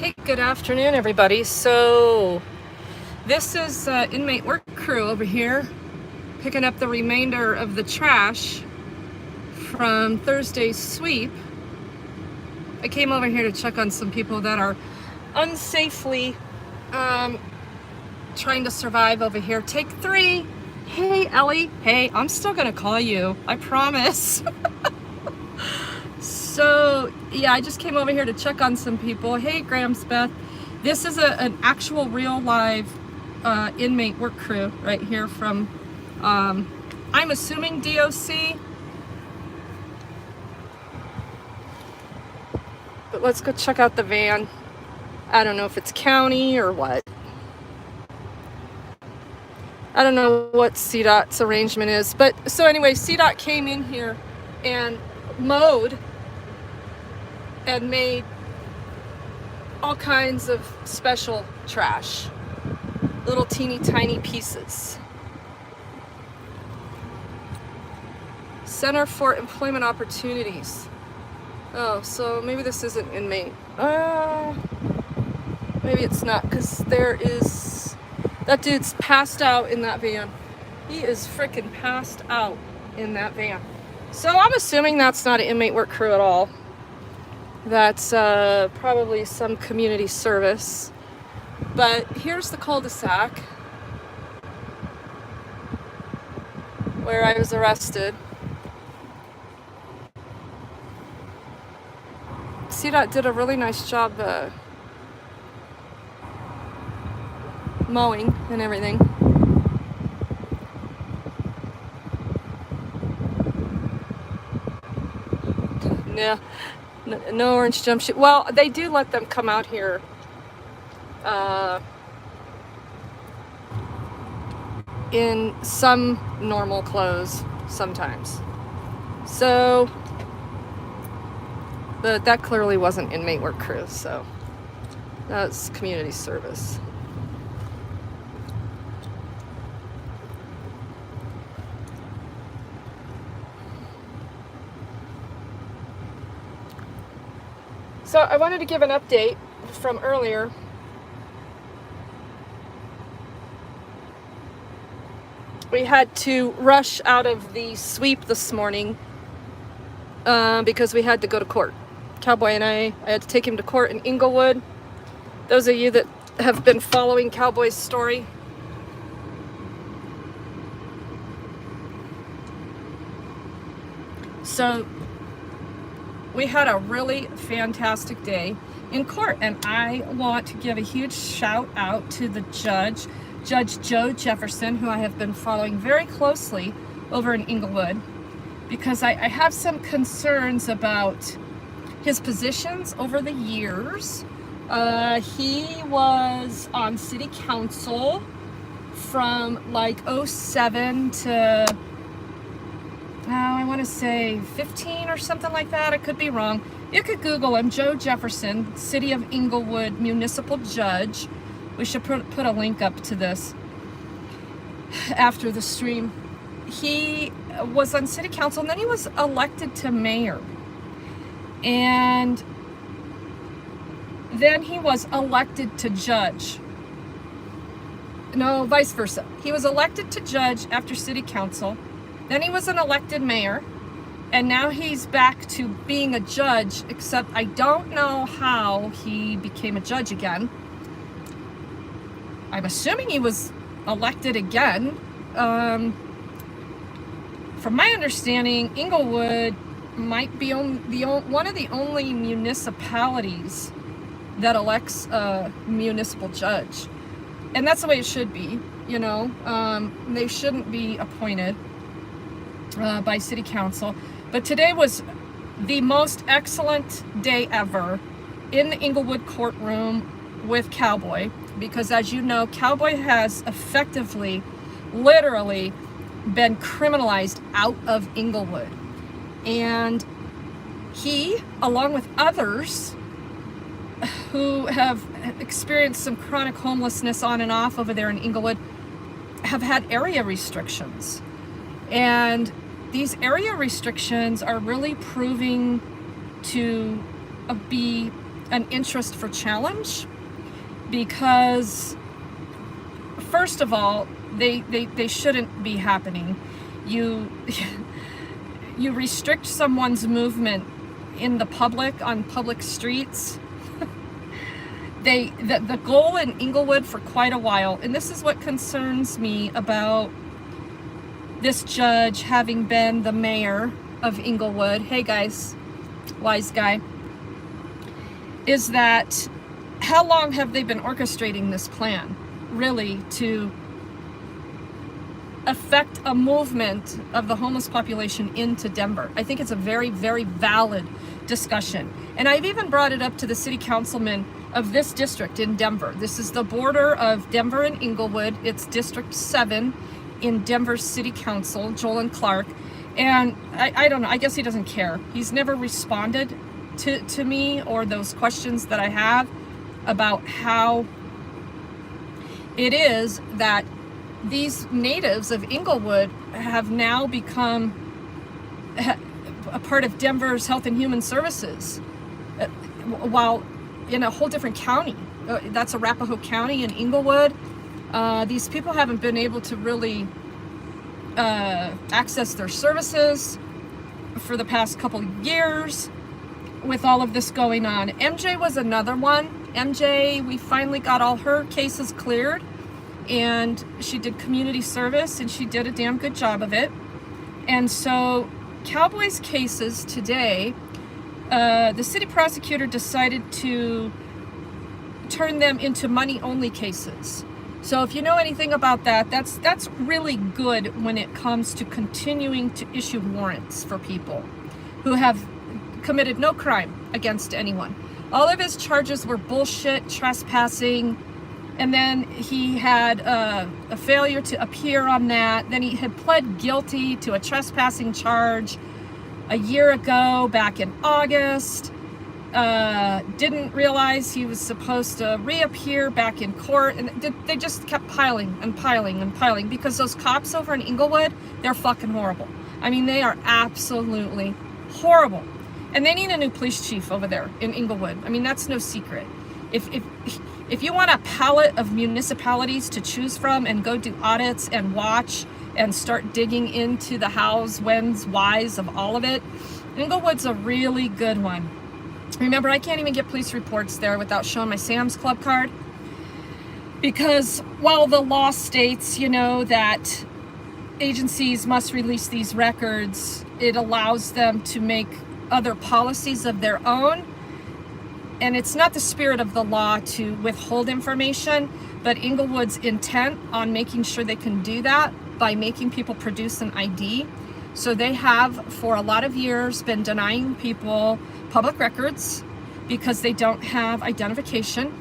Hey, good afternoon, everybody. So this is inmate work crew over here picking up the remainder of the trash from Thursday's sweep. I came over here to check on some people that are unsafely trying to survive over here. Take 3. Hey, Ellie. Hey, I'm still gonna call you. I promise. So, yeah, I just came over here to check on some people. Hey, Grams Beth. This is an actual real live inmate work crew right here from, I'm assuming DOC. But let's go check out the van. I don't know if it's county or what. I don't know what CDOT's arrangement is. But so anyway, CDOT came in here and mowed and made all kinds of special trash. Little teeny tiny pieces. Center for Employment Opportunities. Oh, so maybe this isn't inmate. Maybe it's not, because there is... That dude's passed out in that van. He is freaking passed out in that van. So I'm assuming that's not an inmate work crew at all. That's probably some community service. But here's the cul-de-sac where I was arrested. CDOT did a really nice job mowing and everything. Yeah, no orange jumpsuit. Well, they do let them come out here in some normal clothes sometimes. So, but that clearly wasn't inmate work crew, so that's community service. So I wanted to give an update from earlier. We had to rush out of the sweep this morning because we had to go to court. Cowboy and I had to take him to court in Inglewood. Those of you that have been following Cowboy's story, so we had a really fantastic day in court, and I want to give a huge shout out to the judge, Judge Joe Jefferson, who I have been following very closely over in Inglewood, because I have some concerns about his positions over the years. He was on city council from like 07 to I want to say 15 or something like that. I could be wrong. You could Google him, Joe Jefferson, City of Inglewood Municipal Judge. We should put a link up to this after the stream. He was on city council, and then he was elected to mayor. And then he was elected to judge. No, vice versa. He was elected to judge after city council. Then he was an elected mayor, and now he's back to being a judge, except I don't know how he became a judge again. I'm assuming he was elected again. From my understanding, Inglewood might be one of the only municipalities that elects a municipal judge. And that's the way it should be, you know. They shouldn't be appointed by city council. But today was the most excellent day ever in the Inglewood courtroom with Cowboy, because as you know, Cowboy has effectively, literally been criminalized out of Inglewood. And he, along with others who have experienced some chronic homelessness on and off over there in Inglewood, have had area restrictions. And these area restrictions are really proving to be an interest for challenge, because first of all, they shouldn't be happening. You you restrict someone's movement in the public, on public streets. The goal in Inglewood for quite a while, and this is what concerns me about this judge having been the mayor of Inglewood. Hey guys, wise guy. Is that how long have they been orchestrating this plan, really, to affect a movement of the homeless population into Denver? I think it's a very, very valid discussion. And I've even brought it up to the city councilman of this district in Denver. This is the border of Denver and Inglewood. It's District 7 in Denver City Council, Jolan Clark. And I don't know, I guess he doesn't care. He's never responded to me or those questions that I have about how it is that these natives of Inglewood have now become a part of Denver's Health and Human Services, while in a whole different county. That's Arapahoe County in Inglewood. These people haven't been able to really access their services for the past couple years with all of this going on. MJ was another one. MJ, we finally got all her cases cleared, and she did community service, and she did a damn good job of it. And so Cowboy's cases today, the city prosecutor decided to turn them into money-only cases. So if you know anything about that, that's really good when it comes to continuing to issue warrants for people who have committed no crime against anyone. All of his charges were bullshit, trespassing, and then he had a failure to appear on that. Then he had pled guilty to a trespassing charge a year ago, back in August. Didn't realize he was supposed to reappear back in court, and they just kept piling and piling and piling, because those cops over in Inglewood, they're fucking horrible. I mean, they are absolutely horrible. And they need a new police chief over there in Inglewood. I mean, that's no secret. If you want a palette of municipalities to choose from and go do audits and watch and start digging into the hows, whens, whys of all of it, Inglewood's a really good one. Remember, I can't even get police reports there without showing my Sam's Club card, because while the law states, you know, that agencies must release these records, it allows them to make other policies of their own. And it's not the spirit of the law to withhold information, but Inglewood's intent on making sure they can do that by making people produce an ID. So they have, for a lot of years, been denying people public records because they don't have identification.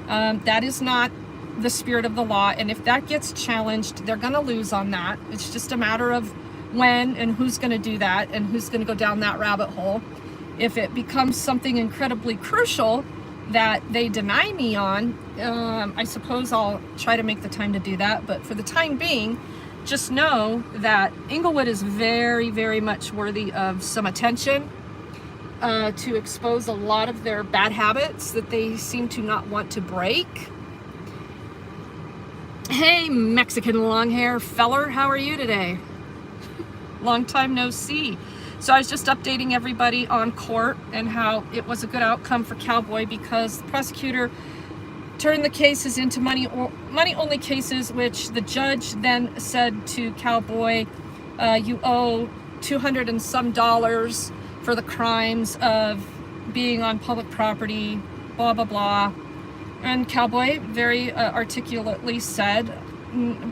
That is not the spirit of the law, and if that gets challenged, they're going to lose on that. It's just a matter of when and who's going to do that and who's going to go down that rabbit hole. If it becomes something incredibly crucial that they deny me on, I suppose I'll try to make the time to do that. But for the time being, just know that Inglewood is very, very much worthy of some attention to expose a lot of their bad habits that they seem to not want to break. Hey, Mexican long hair feller, how are you today? Long time no see. So I was just updating everybody on court and how it was a good outcome for Cowboy, because the prosecutor turned the cases into money-only cases, which the judge then said to Cowboy, you owe $200 and some for the crimes of being on public property, blah, blah, blah. And Cowboy very articulately said,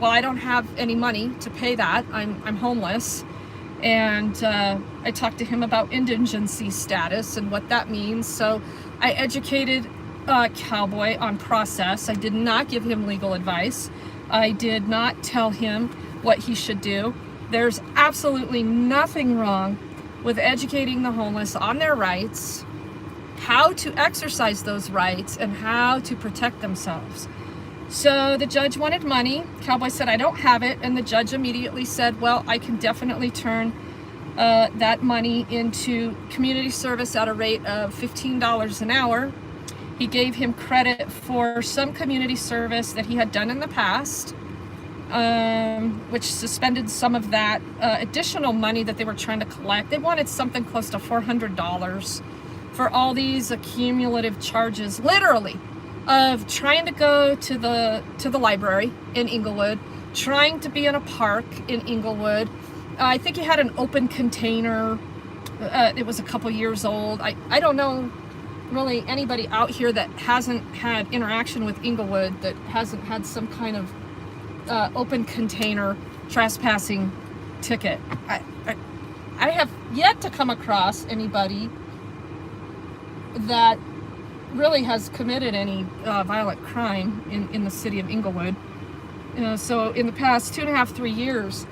well, I don't have any money to pay that. I'm homeless. And I talked to him about indigency status and what that means. So I educated Cowboy on process. I did not give him legal advice. I did not tell him what he should do. There's absolutely nothing wrong with educating the homeless on their rights, how to exercise those rights, and how to protect themselves. So the judge wanted money. Cowboy said, I don't have it. And the judge immediately said, well, I can definitely turn that money into community service at a rate of $15 an hour. He gave him credit for some community service that he had done in the past, which suspended some of that additional money that they were trying to collect. They wanted something close to $400 for all these accumulative charges, literally, of trying to go to the library in Inglewood, trying to be in a park in Inglewood. I think he had an open container. It was a couple years old. I don't know really anybody out here that hasn't had interaction with Inglewood that hasn't had some kind of open container trespassing ticket. I have yet to come across anybody that really has committed any violent crime in the city of Inglewood. So in the past 2.5, 3 years,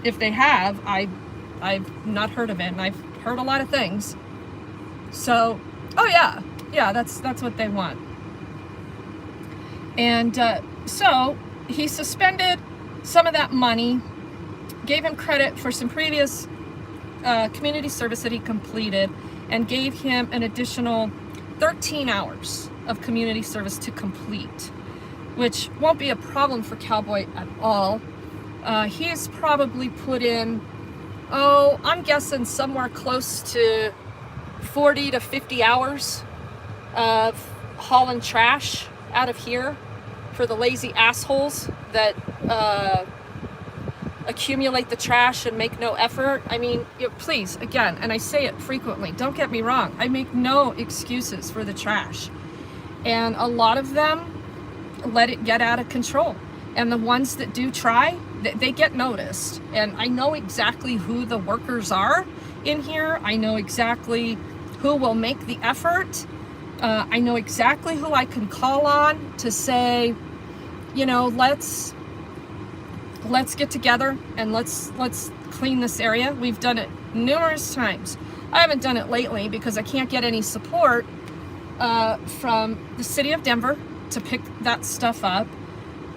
if they have, I've not heard of it, and I've heard a lot of things. So, oh yeah, that's what they want. And so he suspended some of that money, gave him credit for some previous community service that he completed, and gave him an additional 13 hours of community service to complete, which won't be a problem for Cowboy at all. He's probably put in, I'm guessing somewhere close to 40 to 50 hours of hauling trash out of here for the lazy assholes that accumulate the trash and make no effort. I mean, please, again, and I say it frequently, don't get me wrong, I make no excuses for the trash. And a lot of them let it get out of control. And the ones that do try, they get noticed. And I know exactly who the workers are in here. I know exactly who will make the effort. I know exactly who I can call on to say, let's get together and let's clean this area. We've done it numerous times. I haven't done it lately because I can't get any support from the city of Denver to pick that stuff up.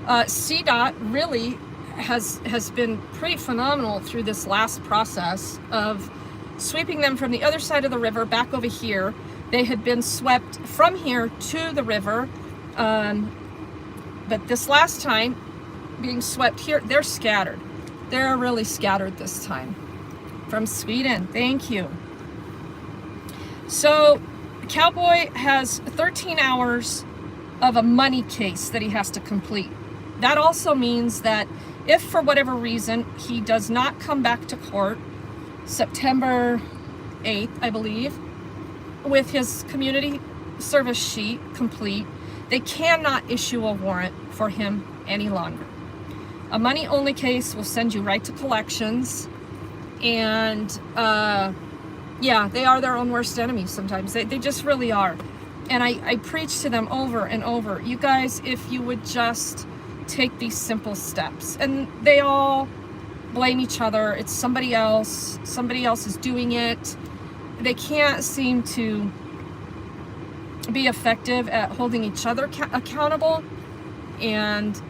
CDOT really has been pretty phenomenal through this last process of sweeping them from the other side of the river back over here. They had been swept from here to the river, but this last time being swept here, they're scattered. They're really scattered this time. From Sweden, thank you. So Cowboy has 13 hours of a money case that he has to complete. That also means that if for whatever reason he does not come back to court September 8th, I believe, with his community service sheet complete, they cannot issue a warrant for him any longer. A money-only case will send you right to collections, and they are their own worst enemies sometimes. They just really are. And I preach to them over and over, you guys, if you would just take these simple steps. And they all blame each other. It's somebody else is doing it. They can't seem to be effective at holding each other accountable. And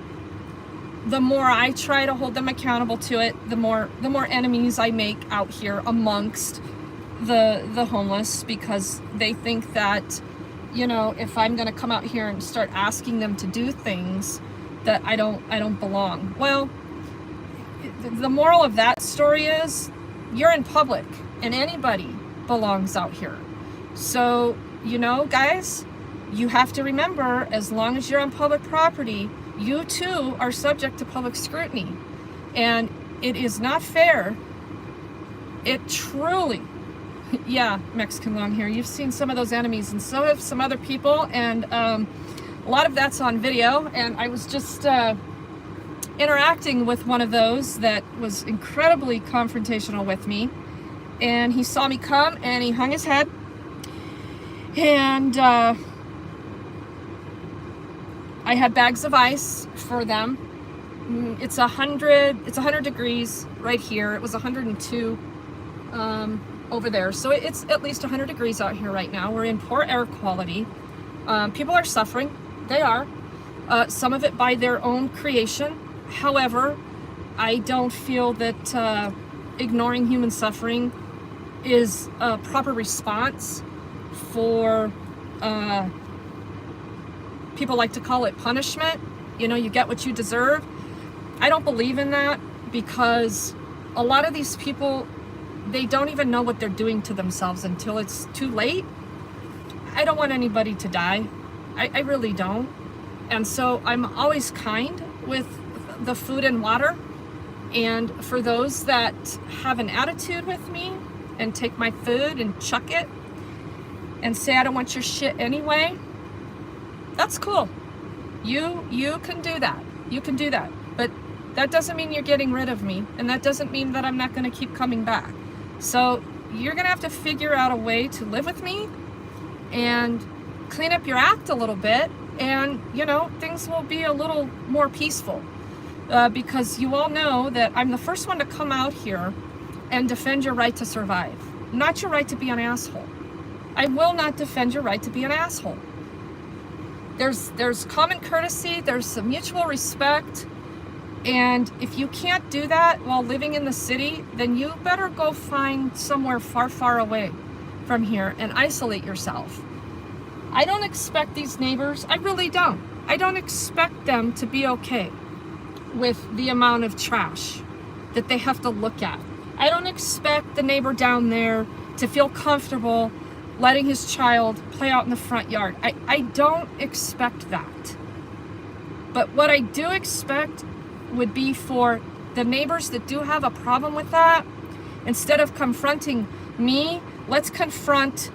the more I try to hold them accountable to it, the more enemies I make out here amongst the homeless, because they think that, if I'm going to come out here and start asking them to do things, that I don't belong. Well, the moral of that story is you're in public and anybody belongs out here. So, guys, you have to remember, as long as you're on public property, you too are subject to public scrutiny. And it is not fair. It truly, Mexican long hair, you've seen some of those enemies, and so have some other people, and a lot of that's on video. And I was just interacting with one of those that was incredibly confrontational with me, and he saw me come and he hung his head, and I had bags of ice for them. It's 100 degrees right here. It was 102 over there, so it's at least 100 degrees out here right now. We're in poor air quality. People are suffering. They are. Some of it by their own creation. However, I don't feel that ignoring human suffering is a proper response for people like to call it punishment. You know, you get what you deserve. I don't believe in that, because a lot of these people, they don't even know what they're doing to themselves until it's too late. I don't want anybody to die. I really don't. And so I'm always kind with the food and water. And for those that have an attitude with me and take my food and chuck it and say, I don't want your shit anyway, that's cool. You can do that. You can do that. But that doesn't mean you're getting rid of me. And that doesn't mean that I'm not going to keep coming back. So you're going to have to figure out a way to live with me and clean up your act a little bit. And, you know, things will be a little more peaceful. Because you all know that I'm the first one to come out here and defend your right to survive, not your right to be an asshole. I will not defend your right to be an asshole. There's common courtesy, there's some mutual respect, and if you can't do that while living in the city, then you better go find somewhere far, far away from here and isolate yourself. I don't expect these neighbors, I really don't. I don't expect them to be okay with the amount of trash that they have to look at. I don't expect the neighbor down there to feel comfortable letting his child play out in the front yard. I don't expect that. But what I do expect would be for the neighbors that do have a problem with that, instead of confronting me, let's confront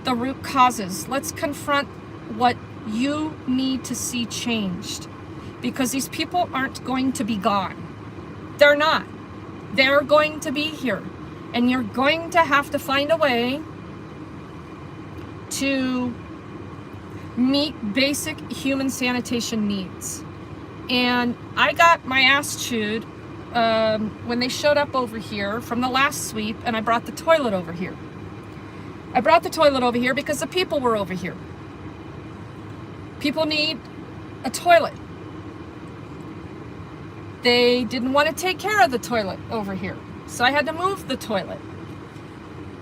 the root causes. Let's confront what you need to see changed. Because these people aren't going to be gone. They're not. They're going to be here. And you're going to have to find a way to meet basic human sanitation needs. And I got my ass chewed when they showed up over here from the last sweep, and I brought the toilet over here. I brought the toilet over here because the people were over here. People need a toilet. They didn't want to take care of the toilet over here, so I had to move the toilet.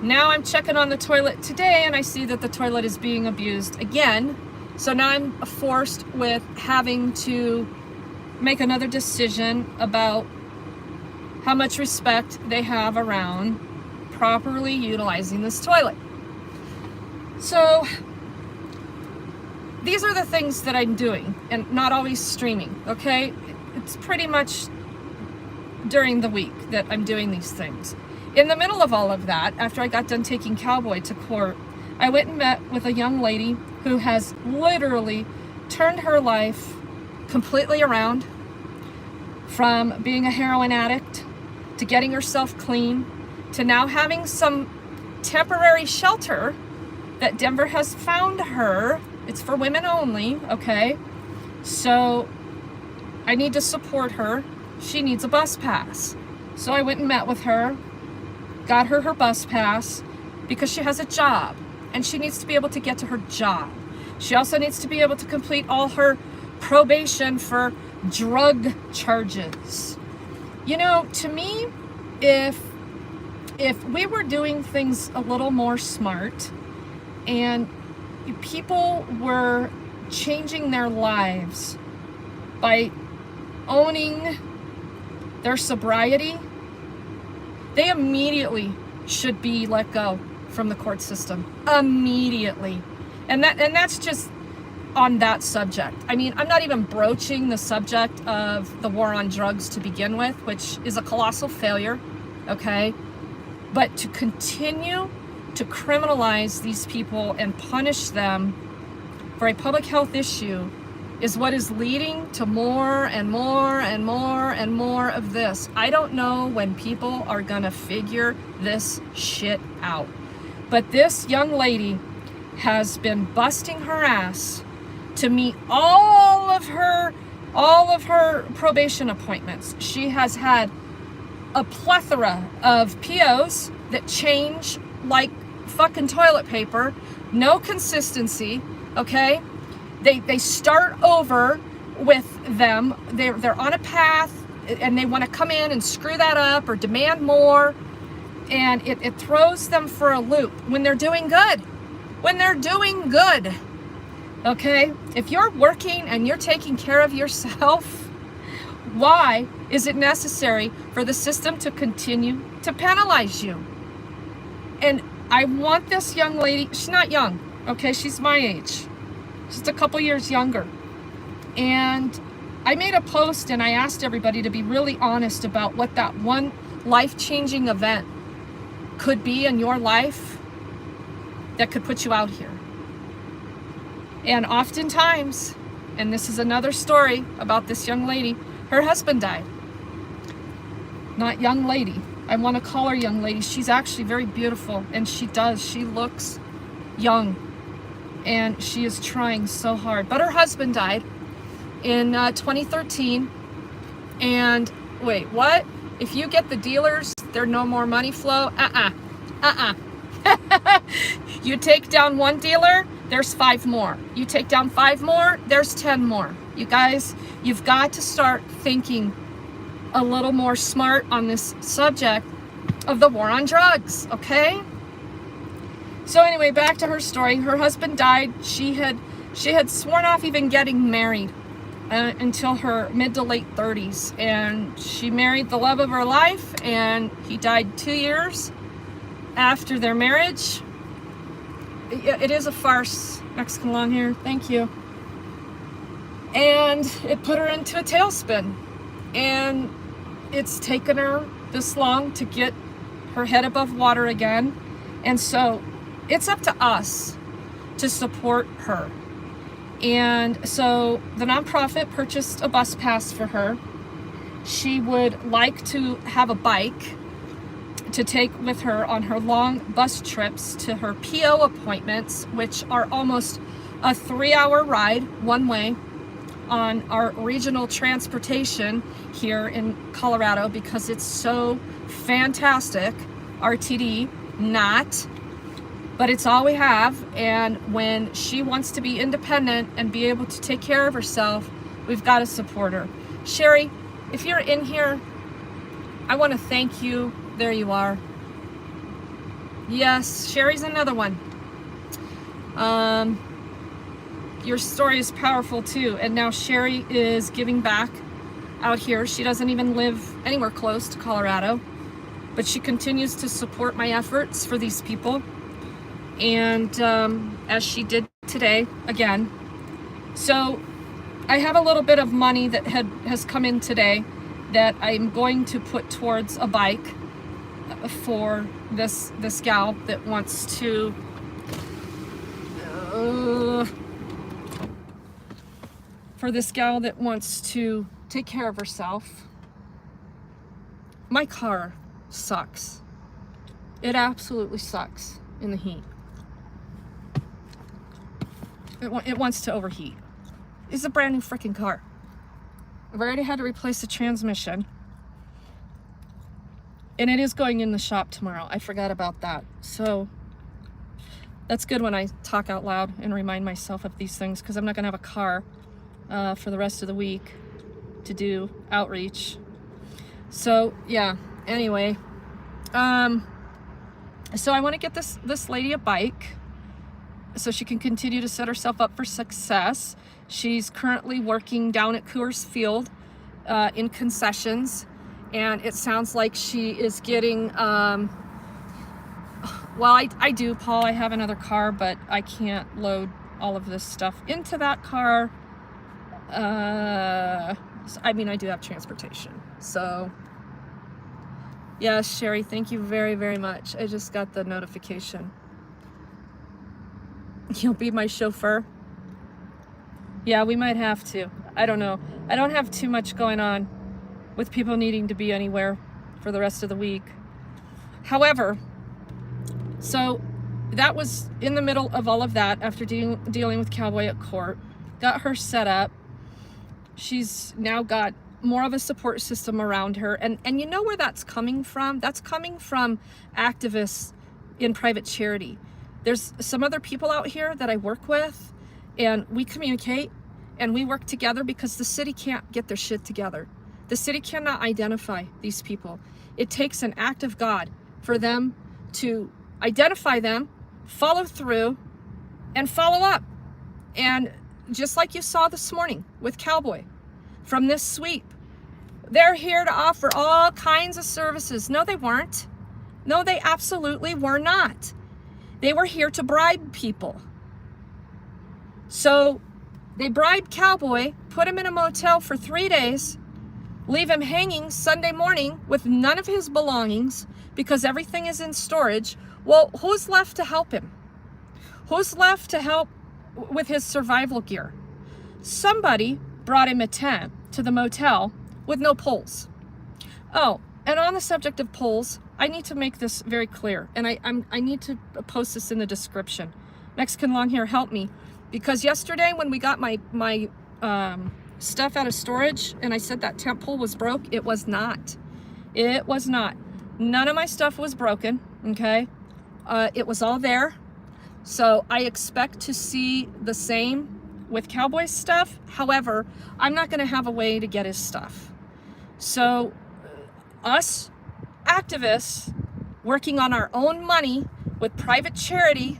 Now I'm checking on the toilet today, and I see that the toilet is being abused again. So now I'm forced with having to make another decision about how much respect they have around properly utilizing this toilet. So these are the things that I'm doing, and not always streaming, okay? It's pretty much during the week that I'm doing these things. In the middle of all of that, after I got done taking Cowboy to court, I went and met with a young lady who has literally turned her life completely around, from being a heroin addict to getting herself clean to now having some temporary shelter that Denver has found her. It's for women only, okay? So I need to support her. She needs a bus pass. So I went and met with her, got her bus pass, because she has a job and she needs to be able to get to her job. She also needs to be able to complete all her probation for drug charges. You know, to me, if we were doing things a little more smart and people were changing their lives by owning their sobriety, they immediately should be let go from the court system. Immediately. And that's just on that subject. I mean, I'm not even broaching the subject of the war on drugs to begin with, which is a colossal failure, okay? But to continue to criminalize these people and punish them for a public health issue is what is leading to more and more and more and more of this. I don't know when people are gonna figure this shit out. But this young lady has been busting her ass to meet all of her probation appointments. She has had a plethora of POs that change like fucking toilet paper, no consistency, okay? They start over with them. They're on a path and they want to come in and screw that up or demand more, and it throws them for a loop when they're doing good. When they're doing good. Okay? If you're working and you're taking care of yourself, why is it necessary for the system to continue to penalize you? And I want this young lady, she's not young, okay? She's my age, just a couple years younger. And I made a post and I asked everybody to be really honest about what that one life-changing event could be in your life that could put you out here. And oftentimes, and this is another story about this young lady, her husband died. Not young lady. I want to call her young lady. She's actually very beautiful, and she looks young, and she is trying so hard. But her husband died in 2013, and wait, what? If you get the dealers, there's no more money flow? You take down one dealer, there's 5 more. You take down 5 more, there's 10 more. You guys, you've got to start thinking a little more smart on this subject of the war on drugs, okay? So anyway, back to her story. Her husband died. She had sworn off even getting married until her mid to late 30s, and she married the love of her life, and he died 2 years after their marriage. It is a farce. Mexican long hair, thank you. And it put her into a tailspin, and it's taken her this long to get her head above water again. And so it's up to us to support her. And so the nonprofit purchased a bus pass for her. She would like to have a bike to take with her on her long bus trips to her PO appointments, which are almost a 3-hour ride one way on our regional transportation here in Colorado, because it's so fantastic. RTD, not, but it's all we have. And when she wants to be independent and be able to take care of herself, we've got to support her. Sherry, if you're in here, I want to thank you. There you are. Yes, Sherry's another one. Your story is powerful too. And now Sherry is giving back out here. She doesn't even live anywhere close to Colorado, but she continues to support my efforts for these people. And as she did today again. So I have a little bit of money that has come in today that I'm going to put towards a bike for this gal that wants to take care of herself. My car sucks. It absolutely sucks in the heat. It wants to overheat. It's a brand new freaking car. I've already had to replace the transmission. And it is going in the shop tomorrow. I forgot about that. So that's good when I talk out loud and remind myself of these things, because I'm not gonna have a car for the rest of the week to do outreach. So yeah, anyway. So I want to get this lady a bike so she can continue to set herself up for success. She's currently working down at Coors Field in concessions, and it sounds like she is getting, well, I do, Paul, I have another car, but I can't load all of this stuff into that car. I mean, I do have transportation. So yes, Sherry, thank you very, very much. I just got the notification. You'll be my chauffeur? Yeah, we might have to. I don't know. I don't have too much going on with people needing to be anywhere for the rest of the week. However, so that was in the middle of all of that after dealing with Cowboy at court. Got her set up. She's now got more of a support system around her. And you know where that's coming from? That's coming from activists in private charity. There's some other people out here that I work with, and we communicate and we work together because the city can't get their shit together. The city cannot identify these people. It takes an act of God for them to identify them, follow through, and follow up. And just like you saw this morning with Cowboy from this sweep, they're here to offer all kinds of services. No, they weren't. No, they absolutely were not. They were here to bribe people. So they bribed Cowboy, put him in a motel for 3 days, leave him hanging Sunday morning with none of his belongings because everything is in storage. Well, who's left to help him? Who's left to help with his survival gear? Somebody brought him a tent to the motel with no poles. Oh, and on the subject of poles, I need to make this very clear, and I need to post this in the description. Mexican Longhair, help me, because yesterday when we got my stuff out of storage and I said that tent pole was broke, it was not. It was not. None of my stuff was broken, okay? It was all there. So I expect to see the same with Cowboy's stuff. However, I'm not going to have a way to get his stuff. So us activists working on our own money with private charity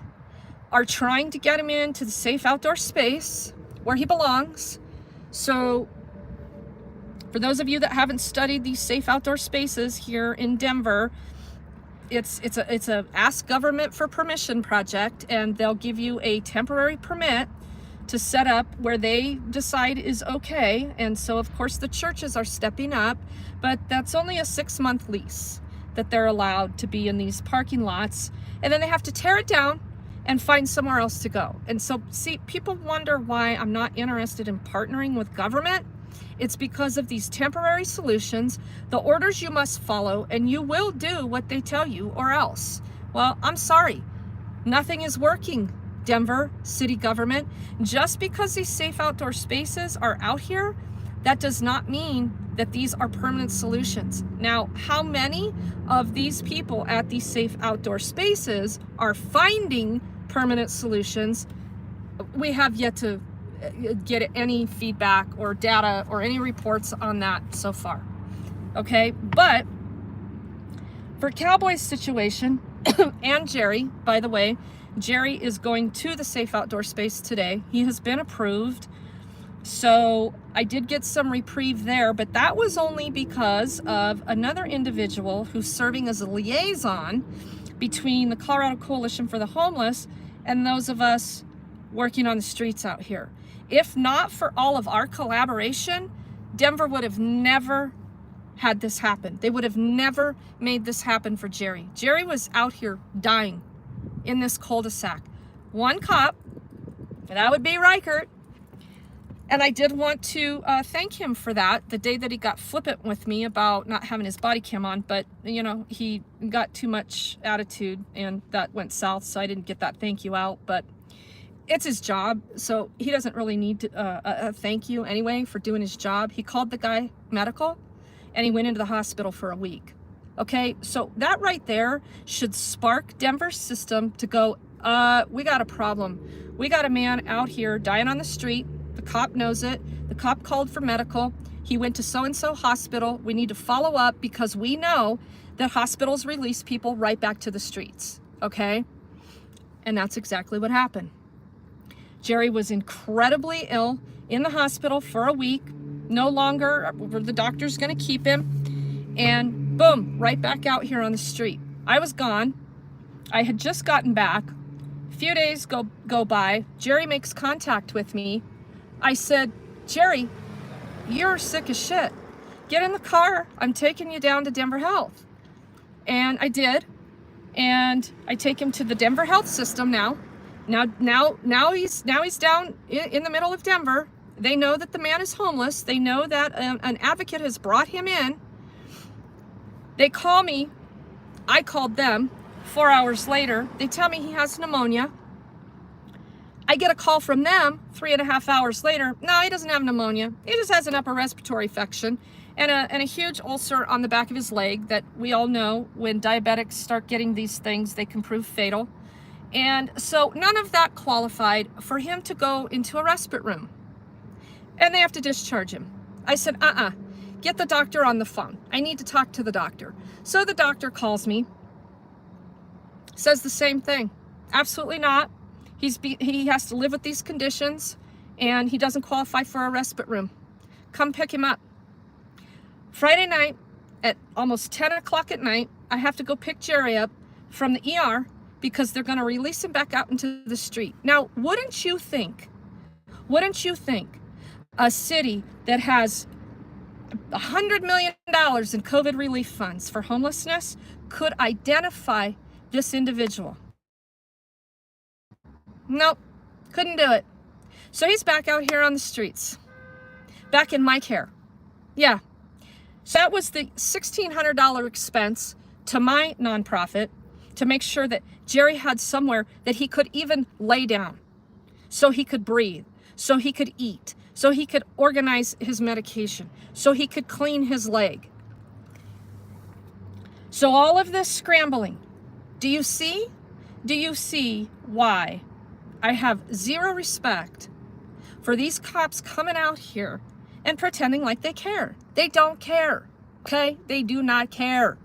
are trying to get him into the safe outdoor space where he belongs. So for those of you that haven't studied these safe outdoor spaces here in Denver, it's a ask government for permission project, and they'll give you a temporary permit to set up where they decide is okay. And so of course the churches are stepping up, but that's only a 6-month lease that they're allowed to be in these parking lots, and then they have to tear it down and find somewhere else to go. And so see, people wonder why I'm not interested in partnering with government. It's because of these temporary solutions, the orders you must follow, and you will do what they tell you or else. Well, I'm sorry, nothing is working, Denver city government. Just because these safe outdoor spaces are out here, that does not mean that these are permanent solutions. Now, how many of these people at these safe outdoor spaces are finding permanent solutions? We have yet to get any feedback or data or any reports on that so far. Okay, but for Cowboy's situation, and Jerry, by the way, Jerry is going to the safe outdoor space today. He has been approved. So I did get some reprieve there, but that was only because of another individual who's serving as a liaison between the Colorado Coalition for the Homeless and those of us working on the streets out here. If not for all of our collaboration, Denver would have never had this happen. They would have never made this happen for Jerry. Jerry was out here dying in this cul-de-sac. One cop, that would be Reichert, and I did want to thank him for that the day that he got flippant with me about not having his body cam on, but you know, he got too much attitude and that went south, so I didn't get that thank you out. But it's his job, so he doesn't really need to, a thank you anyway for doing his job. He called the guy medical and he went into the hospital for a week. Okay, so that right there should spark Denver's system to go, we got a problem. We got a man out here dying on the street. The cop knows it. The cop called for medical. He went to so-and-so hospital. We need to follow up because we know that hospitals release people right back to the streets, okay? And that's exactly what happened. Jerry was incredibly ill in the hospital for a week. No longer, the doctor's gonna keep him. And boom, right back out here on the street. I was gone. I had just gotten back. A few days go by. Jerry makes contact with me. I said, Jerry, you're sick as shit. Get in the car. I'm taking you down to Denver Health. And I did. And I take him to the Denver Health System now. Now he's down in the middle of Denver. They know that the man is homeless. They know that an advocate has brought him in. They call me. I called them. 4 hours later, they tell me he has pneumonia. I get a call from them 3.5 hours later. No, he doesn't have pneumonia. He just has an upper respiratory infection and a huge ulcer on the back of his leg that we all know when diabetics start getting these things, they can prove fatal. And so none of that qualified for him to go into a respite room. And they have to discharge him. I said, get the doctor on the phone. I need to talk to the doctor. So the doctor calls me, says the same thing. Absolutely not. He has to live with these conditions, and he doesn't qualify for a respite room. Come pick him up. Friday night at almost 10 o'clock at night, I have to go pick Jerry up from the ER because they're going to release him back out into the street. Now, wouldn't you think a city that has $100 million in COVID relief funds for homelessness could identify this individual? Nope, couldn't do it. So he's back out here on the streets, back in my care. Yeah, so that was the $1,600 expense to my nonprofit to make sure that Jerry had somewhere that he could even lay down, so he could breathe, so he could eat, so he could organize his medication, so he could clean his leg. So all of this scrambling, do you see why I have zero respect for these cops coming out here and pretending like they care? They don't care, okay? They do not care.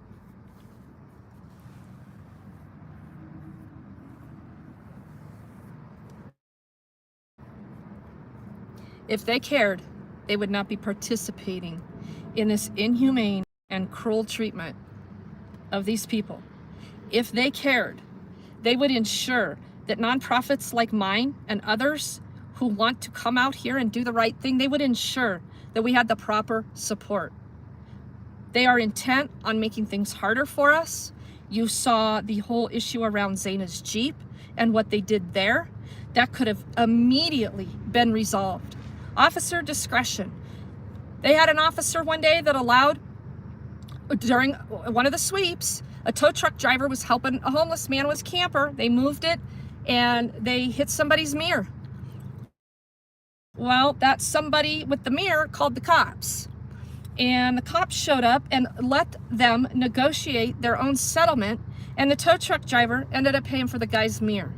If they cared, they would not be participating in this inhumane and cruel treatment of these people. If they cared, they would ensure that nonprofits like mine and others who want to come out here and do the right thing, they would ensure that we had the proper support. They are intent on making things harder for us. You saw the whole issue around Zaina's Jeep and what they did there. That could have immediately been resolved. Officer discretion. They had an officer one day that allowed, during one of the sweeps, a tow truck driver was helping a homeless man with his camper. They moved it and they hit somebody's mirror. Well, that somebody with the mirror called the cops. And the cops showed up and let them negotiate their own settlement, and the tow truck driver ended up paying for the guy's mirror.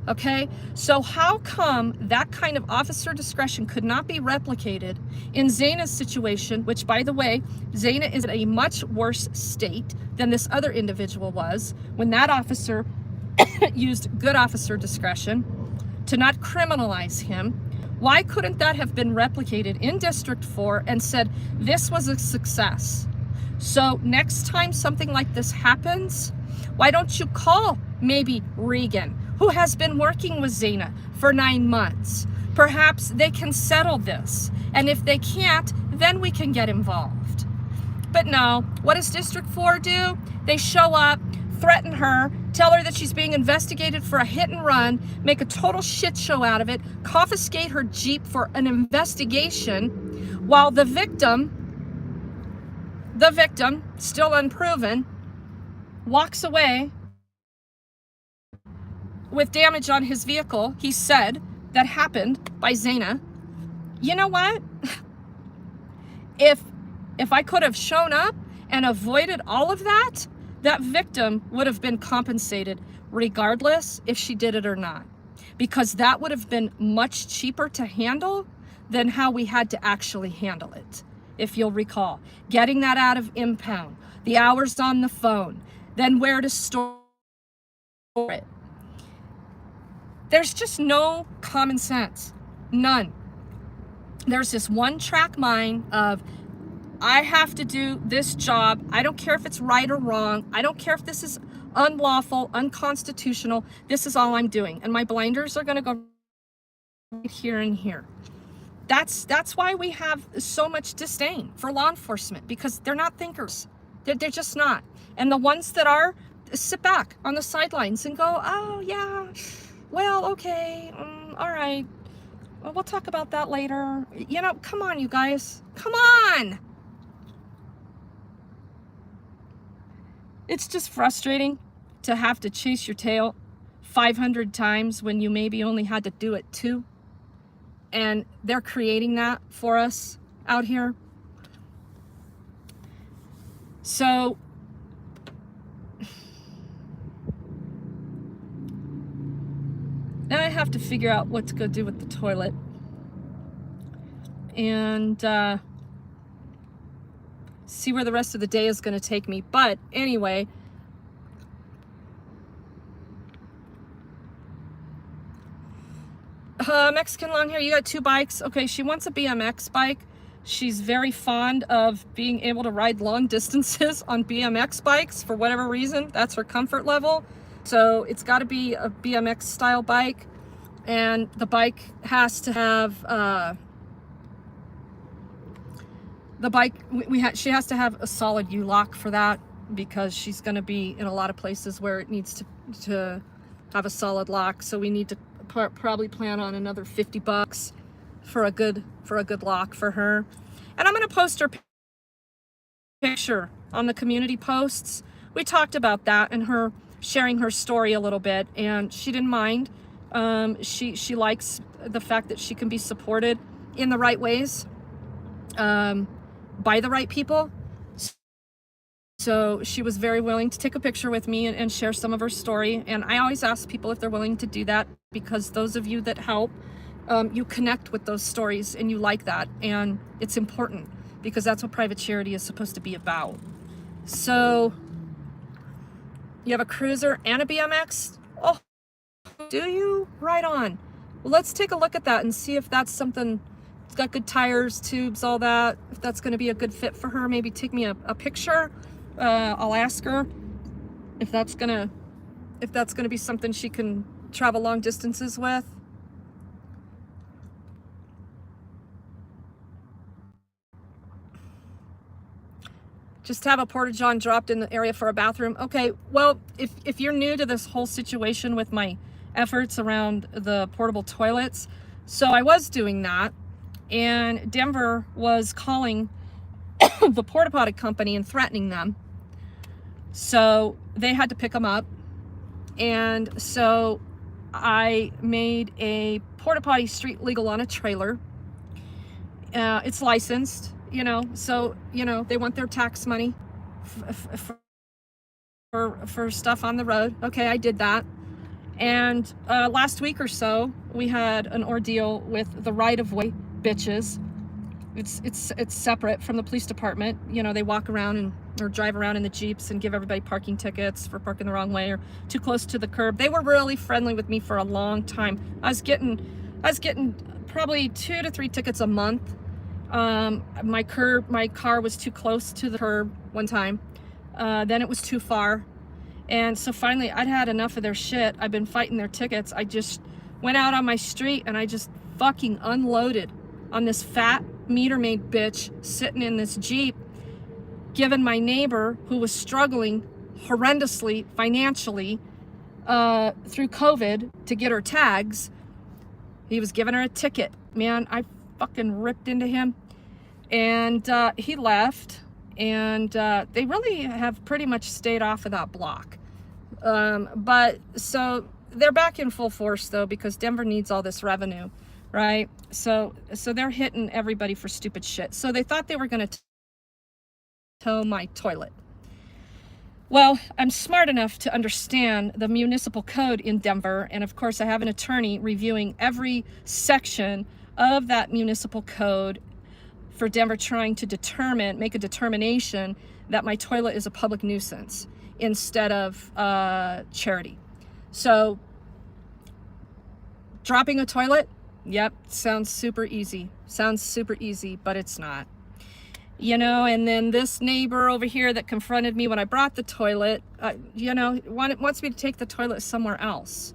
Okay, so how come that kind of officer discretion could not be replicated in Zaina's situation, which, by the way, Zaina is in a much worse state than this other individual was when that officer used good officer discretion to not criminalize him? Why couldn't that have been replicated in District 4 and said this was a success? So next time something like this happens, why don't you call maybe Regan, who has been working with Zaina for 9 months? Perhaps they can settle this. And if they can't, then we can get involved. But no, what does District 4 do? They show up, threaten her, tell her that she's being investigated for a hit and run, make a total shit show out of it, confiscate her Jeep for an investigation, while the victim, still unproven, walks away with damage on his vehicle, he said, that happened by Zaina. You know what? If I could have shown up and avoided all of that, that victim would have been compensated regardless if she did it or not, because that would have been much cheaper to handle than how we had to actually handle it. If you'll recall, getting that out of impound, the hours on the phone, then where to store it. There's just no common sense, none. There's this one-track mind of, I have to do this job. I don't care if it's right or wrong. I don't care if this is unlawful, unconstitutional. This is all I'm doing. And my blinders are going to go here and here. That's why we have so much disdain for law enforcement, because they're not thinkers. They're just not. And the ones that are, sit back on the sidelines and go, oh, yeah, well, okay, all right. Well, we'll talk about that later. You know, come on, you guys. Come on. It's just frustrating to have to chase your tail 500 times when you maybe only had to do it 2. And they're creating that for us out here. So now I have to figure out what to go do with the toilet. And see where the rest of the day is going to take me. But anyway, Mexican long hair, you got 2 bikes. Okay, she wants a BMX bike. She's very fond of being able to ride long distances on BMX bikes for whatever reason. That's her comfort level. So it's got to be a BMX style bike. And the bike has to have, she has to have a solid U-lock for that, because she's going to be in a lot of places where it needs to have a solid lock. So we need to probably plan on another $50 for a good lock for her. And I'm going to post her picture on the community posts. We talked about that and her sharing her story a little bit, and she didn't mind. She likes the fact that she can be supported in the right ways, by the right people. So she was very willing to take a picture with me and share some of her story. And I always ask people if they're willing to do that, because those of you that help, you connect with those stories and you like that. And it's important, because that's what private charity is supposed to be about. So you have a cruiser and a BMX? Oh, do you? Right on. Well, let's take a look at that and see if that's something. It's got good tires, tubes, all that. If that's going to be a good fit for her, maybe take me a picture. I'll ask her if that's gonna be something she can travel long distances with. Just have a porta-john dropped in the area for a bathroom. Okay, well, if you're new to this whole situation with my efforts around the portable toilets, so I was doing that, and Denver was calling the porta potty company and threatening them. So they had to pick them up. And so I made a porta potty street legal on a trailer. It's licensed. So, they want their tax money for stuff on the road. Okay, I did that. And last week or so, we had an ordeal with the right-of-way bitches. It's separate from the police department. They walk around or drive around in the Jeeps and give everybody parking tickets for parking the wrong way or too close to the curb. They were really friendly with me for a long time. I was getting probably 2 to 3 tickets a month. My car was too close to the curb one time. Then it was too far. And so finally I'd had enough of their shit. I've been fighting their tickets. I just went out on my street and I just fucking unloaded on this fat meter maid bitch sitting in this Jeep, giving my neighbor, who was struggling horrendously financially through COVID to get her tags, he was giving her a ticket. Man, I fucking ripped into him, and he left, and they really have pretty much stayed off of that block. But so they're back in full force though, because Denver needs all this revenue, right? So they're hitting everybody for stupid shit. So they thought they were going to tow my toilet. Well, I'm smart enough to understand the municipal code in Denver, and of course I have an attorney reviewing every section of that municipal code for Denver, trying to make a determination that my toilet is a public nuisance instead of charity. So dropping a toilet, yep, sounds super easy, but it's not. And then this neighbor over here that confronted me when I brought the toilet, wants me to take the toilet somewhere else.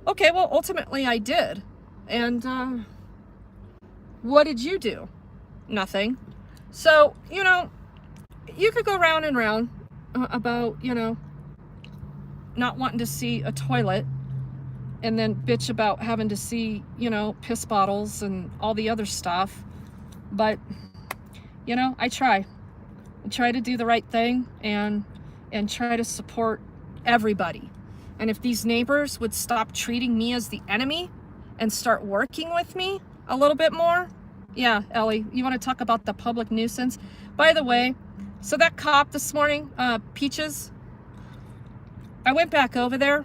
Okay, well, ultimately I did. And what did you do? Nothing. So, you could go round and round about, not wanting to see a toilet, and then bitch about having to see, piss bottles and all the other stuff. But I try to do the right thing and try to support everybody. And if these neighbors would stop treating me as the enemy and start working with me a little bit more. Yeah, Ellie, you want to talk about the public nuisance? By the way, so that cop this morning, Peaches, I went back over there.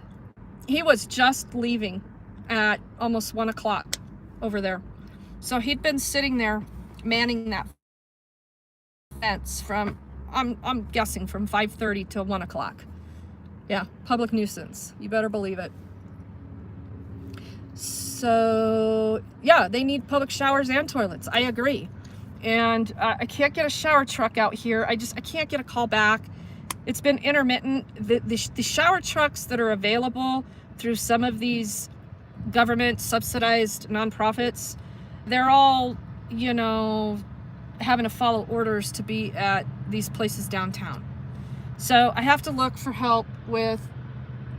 He was just leaving at almost 1 o'clock over there. So he'd been sitting there manning that fence from, I'm guessing, from 5:30 till 1 o'clock. Yeah, public nuisance. You better believe it. So yeah, they need public showers and toilets. I agree. And I can't get a shower truck out here. I can't get a call back. It's been intermittent. The shower trucks that are available through some of these government subsidized nonprofits, they're all, you know, having to follow orders to be at these places downtown. So I have to look for help with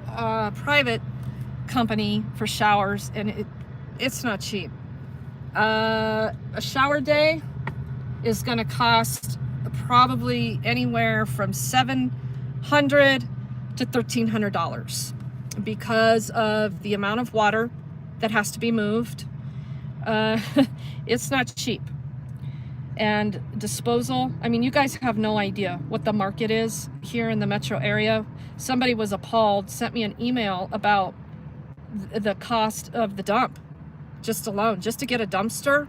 a private company for showers, and it's not cheap. A shower day is going to cost probably anywhere from $700 to $1,300 because of the amount of water that has to be moved. It's not cheap. And disposal, I mean, you guys have no idea what the market is here in the metro area. Somebody was appalled, sent me an email about the cost of the dump just alone, just to get a dumpster.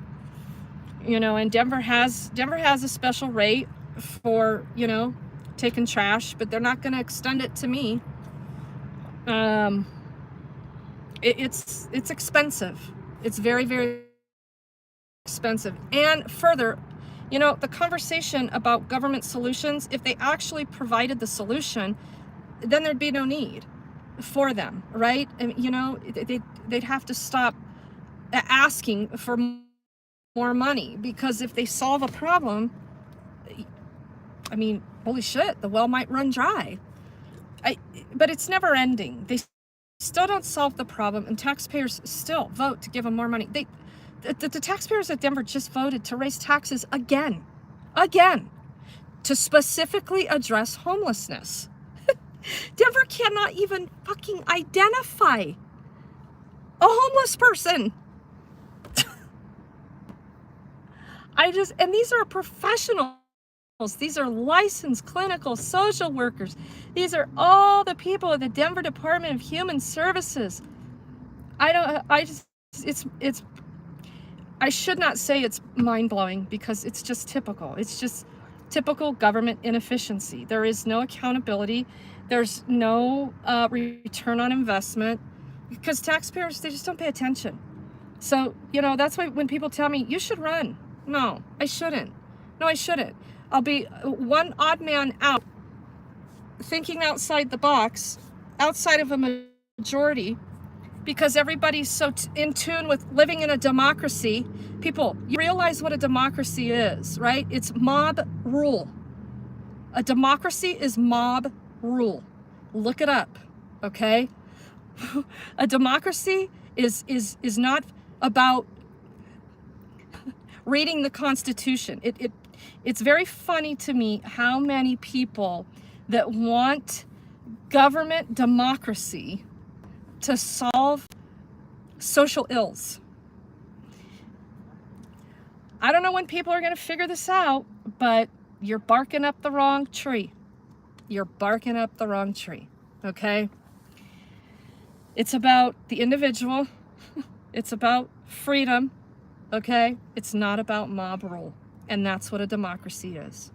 You know, and Denver has a special rate for, you know, taking trash, but they're not going to extend it to me. It's expensive. It's very, very expensive. And further, you know, the conversation about government solutions, if they actually provided the solution, then there'd be no need for them, right? And, you know, they'd have to stop asking for more money, because if they solve a problem, I mean, holy shit, the well might run dry. But it's never ending. They still don't solve the problem, and taxpayers still vote to give them more money. The taxpayers of Denver just voted to raise taxes again, to specifically address homelessness. Denver cannot even fucking identify a homeless person. And these are professionals. These are licensed clinical social workers. These are all the people at the Denver Department of Human Services. I should not say it's mind-blowing, because it's just typical. It's just typical government inefficiency. There is no accountability. There's no return on investment, because taxpayers, they just don't pay attention. So, you know, that's why when people tell me, you should run. No, I shouldn't. No, I shouldn't. I'll be one odd man out, thinking outside the box, outside of a majority, because everybody's so in tune with living in a democracy. People, you realize what a democracy is, right? It's mob rule. A democracy is mob rule. Look it up, okay? A democracy is not about reading the Constitution. It's very funny to me how many people that want government democracy to solve social ills. I don't know when people are going to figure this out, but you're barking up the wrong tree. You're barking up the wrong tree, okay? It's about the individual. It's about freedom, okay? It's not about mob rule. And that's what a democracy is.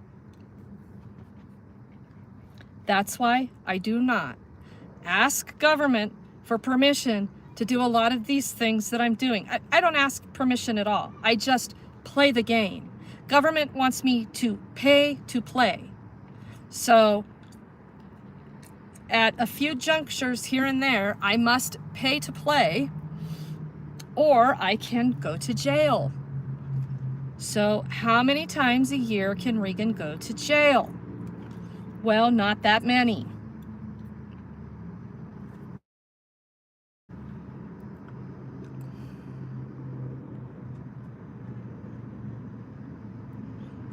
That's why I do not ask government for permission to do a lot of these things that I'm doing. I don't ask permission at all. I just play the game. Government wants me to pay to play. So at a few junctures here and there, I must pay to play, or I can go to jail. So how many times a year can Regan go to jail? Well, not that many.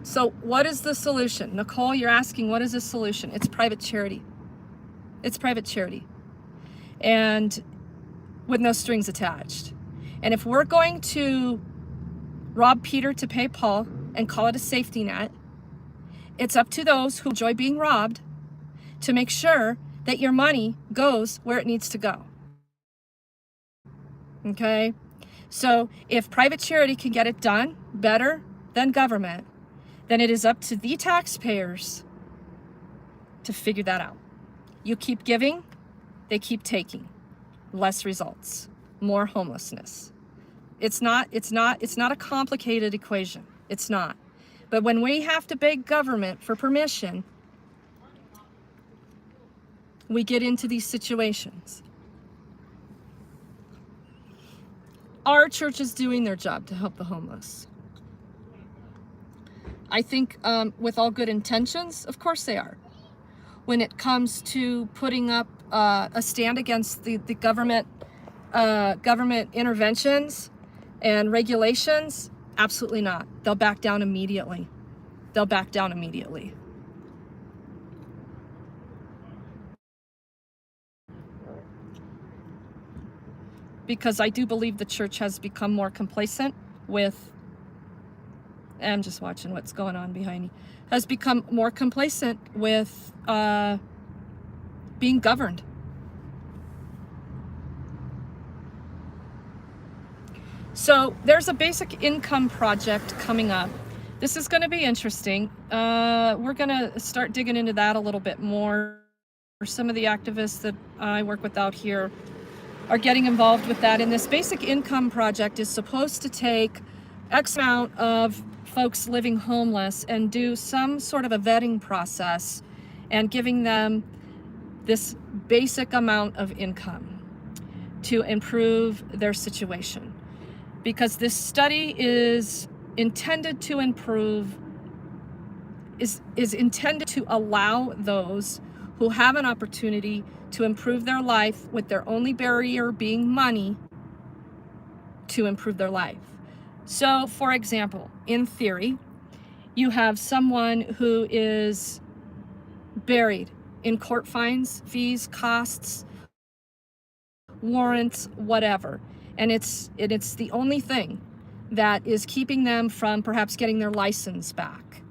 So what is the solution? Nicole, you're asking, what is the solution? It's private charity. It's private charity. And with no strings attached. And if we're going to rob Peter to pay Paul and call it a safety net, it's up to those who enjoy being robbed to make sure that your money goes where it needs to go. Okay? So if private charity can get it done better than government, then it is up to the taxpayers to figure that out. You keep giving, they keep taking. Less results. more homelessness. It's not a complicated equation. It's not. But when we have to beg government for permission, we get into these situations. Our church is doing their job to help the homeless. I think with all good intentions, of course they are. When it comes to putting up a stand against the government interventions and regulations, absolutely not. They'll back down immediately. They'll back down immediately. Because I do believe the church has become more complacent with, I'm just watching what's going on behind me, has become more complacent with being governed. So there's a basic income project coming up. This is going to be interesting. We're going to start digging into that a little bit more. Some of the activists that I work with out here are getting involved with that. And this basic income project is supposed to take X amount of folks living homeless and do some sort of a vetting process and giving them this basic amount of income to improve their situation. Because this study is intended to improve, is intended to allow those who have an opportunity to improve their life with their only barrier being money to improve their life. So, for example, in theory, you have someone who is buried in court fines, fees, costs, warrants, whatever. And it's the only thing that is keeping them from perhaps getting their license back,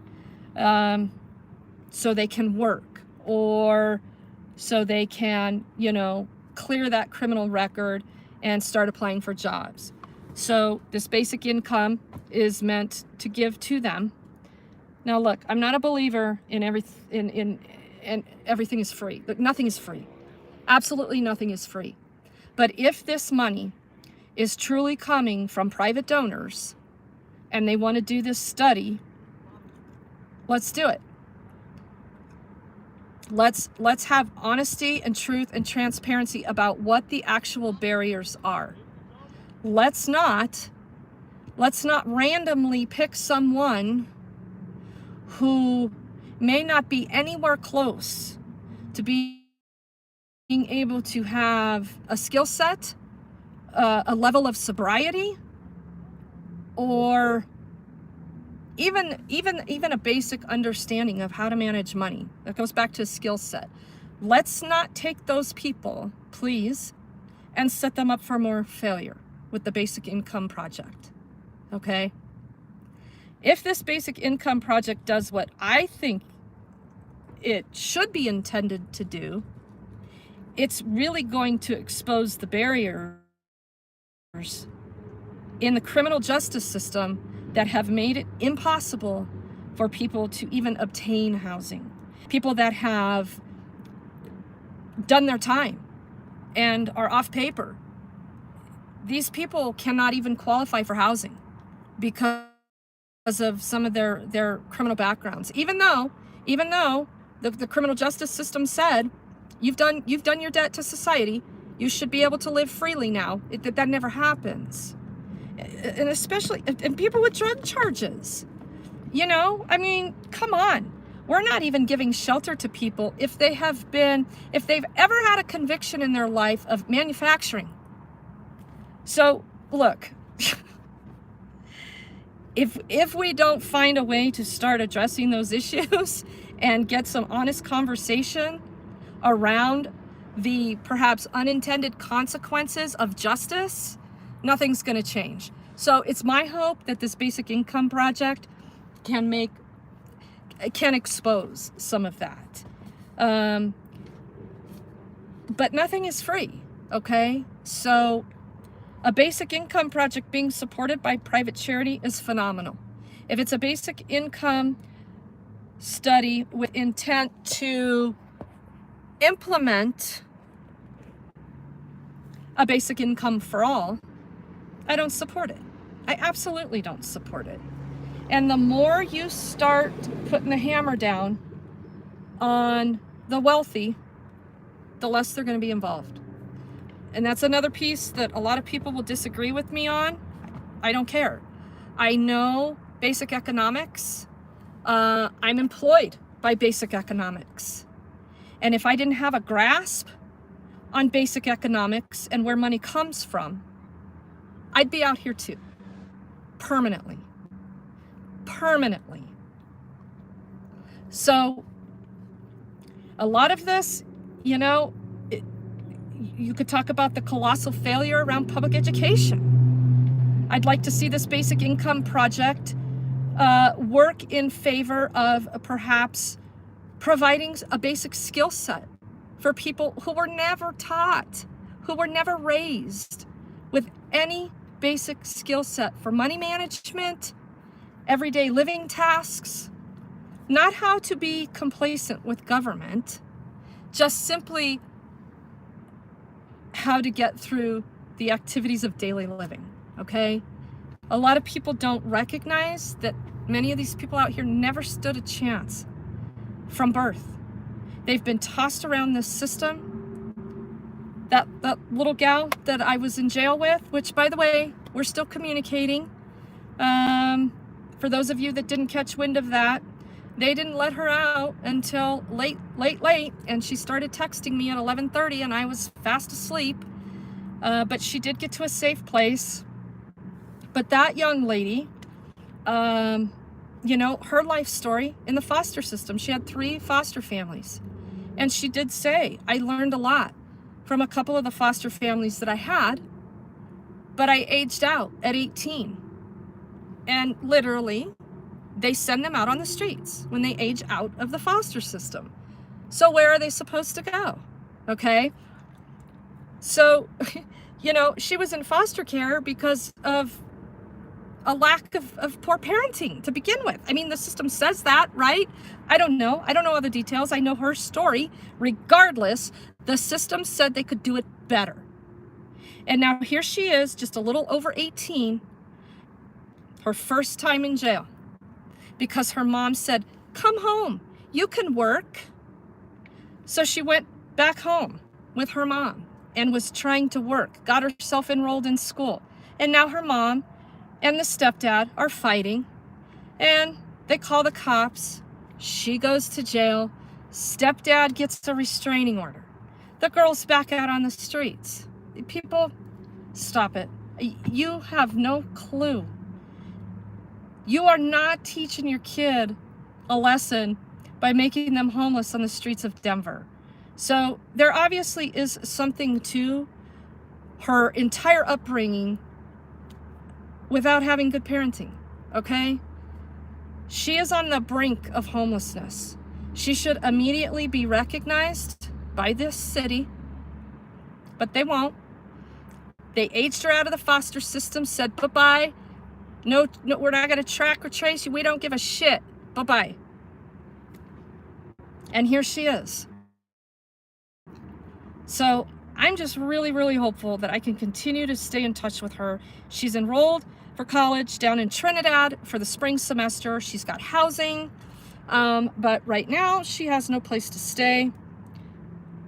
so they can work, or so they can, clear that criminal record and start applying for jobs. So this basic income is meant to give to them. Now look, I'm not a believer in everything is free. Look, nothing is free. Absolutely nothing is free. But if this money is truly coming from private donors and they want to do this study, let's do it. Let's have honesty and truth and transparency about what the actual barriers are. Let's not randomly pick someone who may not be anywhere close to being able to have a skill set, a level of sobriety, or even a basic understanding of how to manage money. That goes back to skill set. Let's not take those people, please, and set them up for more failure with the basic income project. Okay? If this basic income project does what I think it should be intended to do, it's really going to expose the barriers in the criminal justice system that have made it impossible for people to even obtain housing. People that have done their time and are off paper. These people cannot even qualify for housing because of some of their criminal backgrounds. Even though the criminal justice system said, you've done your debt to society, you should be able to live freely now. That never happens. And especially, and people with drug charges, come on. We're not even giving shelter to people if they've ever had a conviction in their life of manufacturing. So look, if we don't find a way to start addressing those issues and get some honest conversation around the perhaps unintended consequences of justice, nothing's going to change. So it's my hope that this basic income project can expose some of that. But nothing is free, okay? So a basic income project being supported by private charity is phenomenal. If it's a basic income study with intent to implement a basic income for all, I don't support it. I absolutely don't support it. And the more you start putting the hammer down on the wealthy, the less they're going to be involved. And that's another piece that a lot of people will disagree with me on. I don't care. I know basic economics. I'm employed by basic economics. And if I didn't have a grasp on basic economics and where money comes from, I'd be out here too. Permanently. Permanently. So, a lot of this, you know, you could talk about the colossal failure around public education. I'd like to see this basic income project work in favor of perhaps providing a basic skill set for people who were never taught, who were never raised with any basic skill set for money management, everyday living tasks, not how to be complacent with government, just simply how to get through the activities of daily living, okay? A lot of people don't recognize that many of these people out here never stood a chance from birth. They've been tossed around this system. That little gal that I was in jail with, which, by the way, we're still communicating. For those of you that didn't catch wind of that, they didn't let her out until late, and she started texting me at 11:30, and I was fast asleep. But she did get to a safe place. But that young lady, you know, her life story in the foster system, she had 3 foster families. And she did say, I learned a lot from a couple of the foster families that I had, but I aged out at 18. And literally, they send them out on the streets when they age out of the foster system. So where are they supposed to go? Okay? So, you know, she was in foster care because of a lack of poor parenting to begin with. I mean, the system says that, right? I don't know. I don't know all the details. I know her story. Regardless, the system said they could do it better. And now here she is, just a little over 18, her first time in jail, because her mom said, come home, you can work. So she went back home with her mom and was trying to work, got herself enrolled in school. And now her mom and the stepdad are fighting, and they call the cops. She goes to jail. Stepdad gets a restraining order. The girl's back out on the streets. People, stop it. You have no clue. You are not teaching your kid a lesson by making them homeless on the streets of Denver. So there obviously is something to her entire upbringing without having good parenting, okay? She is on the brink of homelessness. She should immediately be recognized by this city, but they won't. They aged her out of the foster system, said bye-bye. No, we're not gonna track or trace you. We don't give a shit. Bye-bye. And here she is. So I'm just really, really hopeful that I can continue to stay in touch with her. She's enrolled for college down in Trinidad for the spring semester. She's got housing, but right now she has no place to stay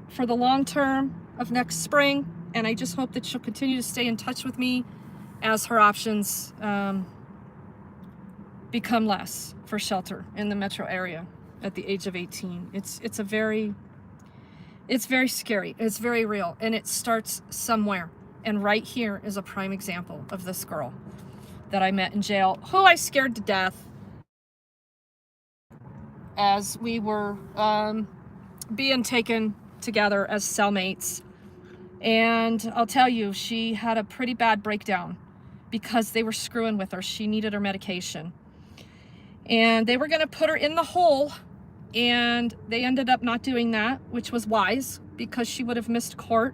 for the long term of next spring. And I just hope that she'll continue to stay in touch with me as her options become less for shelter in the metro area at the age of 18. It's very scary. It's very real, and it starts somewhere. And right here is a prime example of this girl that I met in jail, who I scared to death as we were being taken together as cellmates. And I'll tell you, she had a pretty bad breakdown because they were screwing with her. She needed her medication. And they were going to put her in the hole, and they ended up not doing that, which was wise because she would have missed court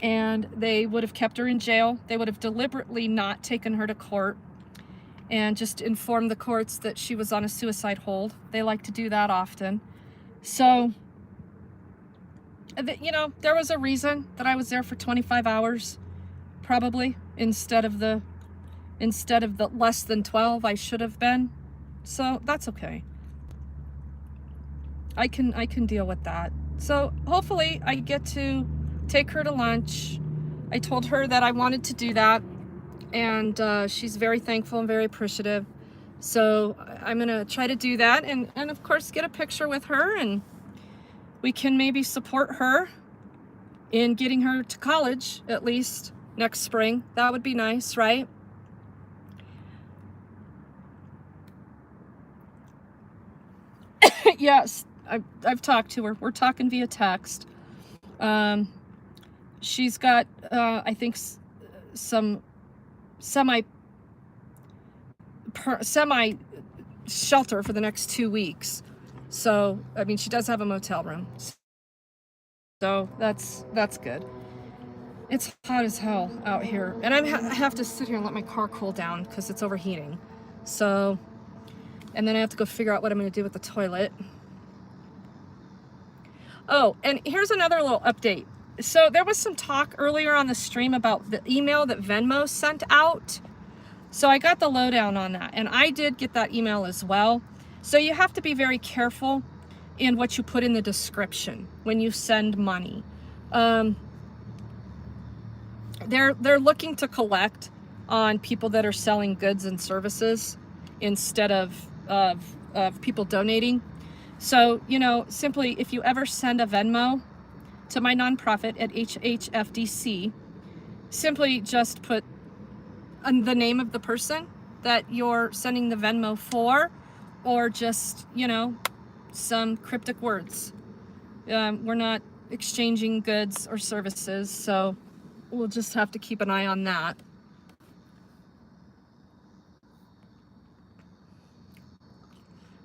and they would have kept her in jail. They would have deliberately not taken her to court and just informed the courts that she was on a suicide hold. They like to do that often. So You know, there was a reason that I was there for 25 hours, probably, instead of the less than 12 I should have been. So that's okay. I can deal with that. So hopefully I get to take her to lunch. I told her that I wanted to do that, and she's very thankful and very appreciative. So I'm gonna try to do that, and of course get a picture with her, and we can maybe support her in getting her to college at least next spring. That would be nice, right? Yes, I've talked to her. We're talking via text. She's got, I think, some semi shelter for the next 2 weeks. So, I mean, she does have a motel room. So that's good. It's hot as hell out here. And I have to sit here and let my car cool down because it's overheating. So, and then I have to go figure out what I'm going to do with the toilet. Oh, and here's another little update. So there was some talk earlier on the stream about the email that Venmo sent out. So I got the lowdown on that, and I did get that email as well. So you have to be very careful in what you put in the description when you send money. They're looking to collect on people that are selling goods and services instead of people donating. So, you know, simply if you ever send a Venmo to my nonprofit at HHFDC, simply just put the name of the person that you're sending the Venmo for, or just, you know, some cryptic words. We're not exchanging goods or services, so we'll just have to keep an eye on that.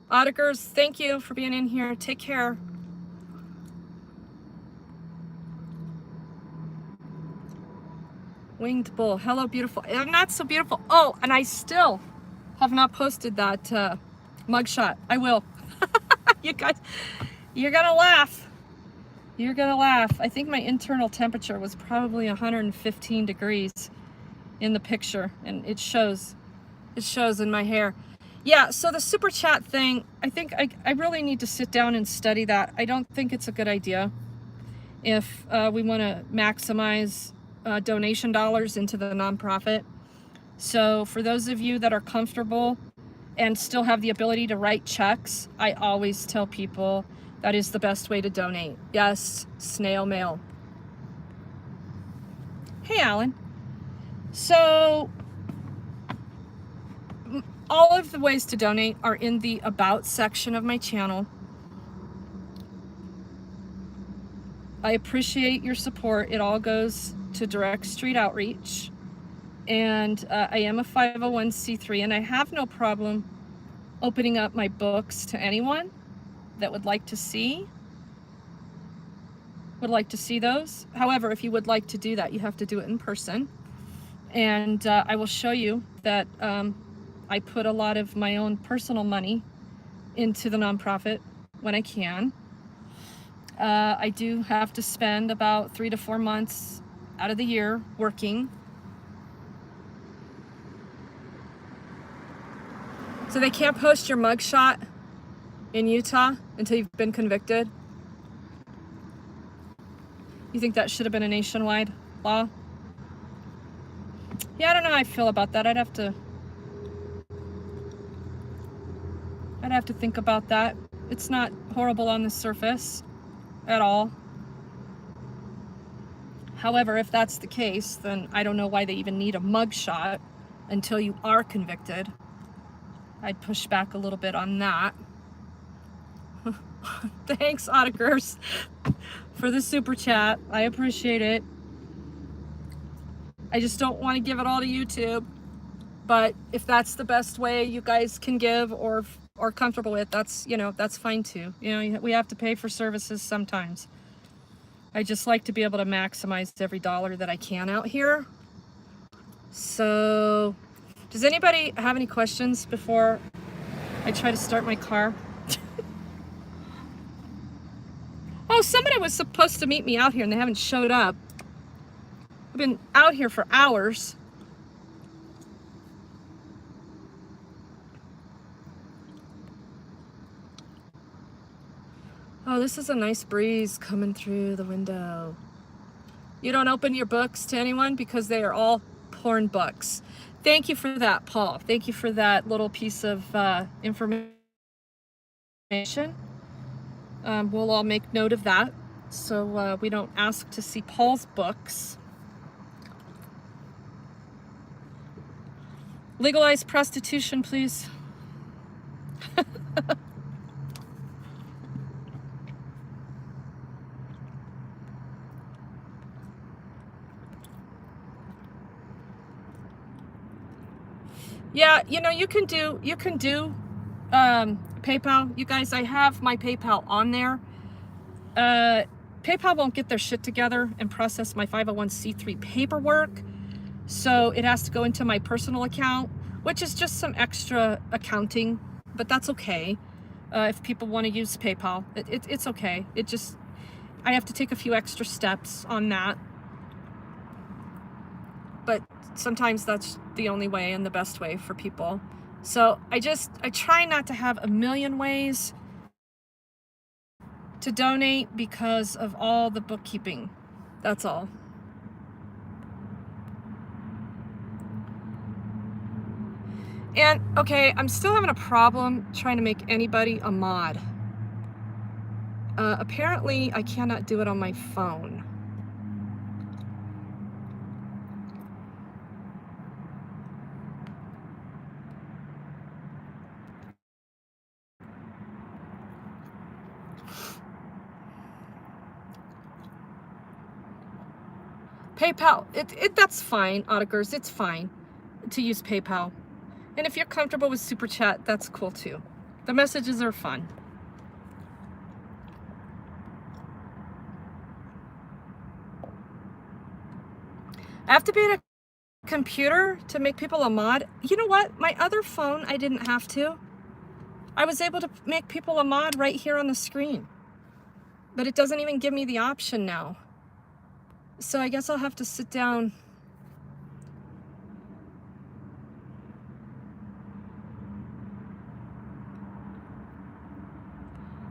Auditors, thank you for being in here. Take care. Winged Bull, hello beautiful. I'm not so beautiful. Oh, and I still have not posted that mugshot. I will. You guys, you're gonna laugh. You're gonna laugh. I think my internal temperature was probably 115 degrees in the picture, and it shows in my hair. Yeah, so the super chat thing, I think I really need to sit down and study that. I don't think it's a good idea if we want to maximize donation dollars into the nonprofit. So for those of you that are comfortable and still have the ability to write checks, I always tell people that is the best way to donate. Yes, snail mail. Hey, Alan. So all of the ways to donate are in the About section of my channel. I appreciate your support. It all goes to Direct Street Outreach. And I am a 501c3, and I have no problem opening up my books to anyone that would like to see those. However, if you would like to do that, you have to do it in person. And I will show you that I put a lot of my own personal money into the nonprofit when I can. I do have to spend about 3 to 4 months out of the year working. So they can't post your mugshot in Utah until you've been convicted. You think that should have been a nationwide law? Yeah, I don't know how I feel about that. I'd have to think about that. It's not horrible on the surface at all. However, if that's the case, then I don't know why they even need a mugshot until you are convicted. I'd push back a little bit on that. Thanks, Auditors, for the super chat. I appreciate it. I just don't want to give it all to YouTube. But if that's the best way you guys can give or comfortable with, that's, you know, that's fine too. You know, we have to pay for services sometimes. I just like to be able to maximize every dollar that I can out here. So, does anybody have any questions before I try to start my car? Oh, Oh, somebody was supposed to meet me out here and they haven't showed up. I've been out here for hours. Oh, this is a nice breeze coming through the window. You don't open your books to anyone because they are all porn books. Thank you for that, Paul. Thank you for that little piece of information. We'll all make note of that so we don't ask to see Paul's books. Legalize prostitution, please. Yeah, you know, you can do PayPal. You guys, I have my PayPal on there. PayPal won't get their shit together and process my 501c3 paperwork. So it has to go into my personal account, which is just some extra accounting, but that's okay. If people want to use PayPal, it's okay. I have to take a few extra steps on that. But sometimes that's the only way and the best way for people. So I try not to have a million ways to donate because of all the bookkeeping. That's all. And okay, I'm still having a problem trying to make anybody a mod. Apparently I cannot do it on my phone. PayPal, that's fine, Auditors, it's fine to use PayPal. And if you're comfortable with Super Chat, that's cool too. The messages are fun. I have to be at a computer to make people a mod. You know what? My other phone, I didn't have to. I was able to make people a mod right here on the screen. But it doesn't even give me the option now. So I guess I'll have to sit down.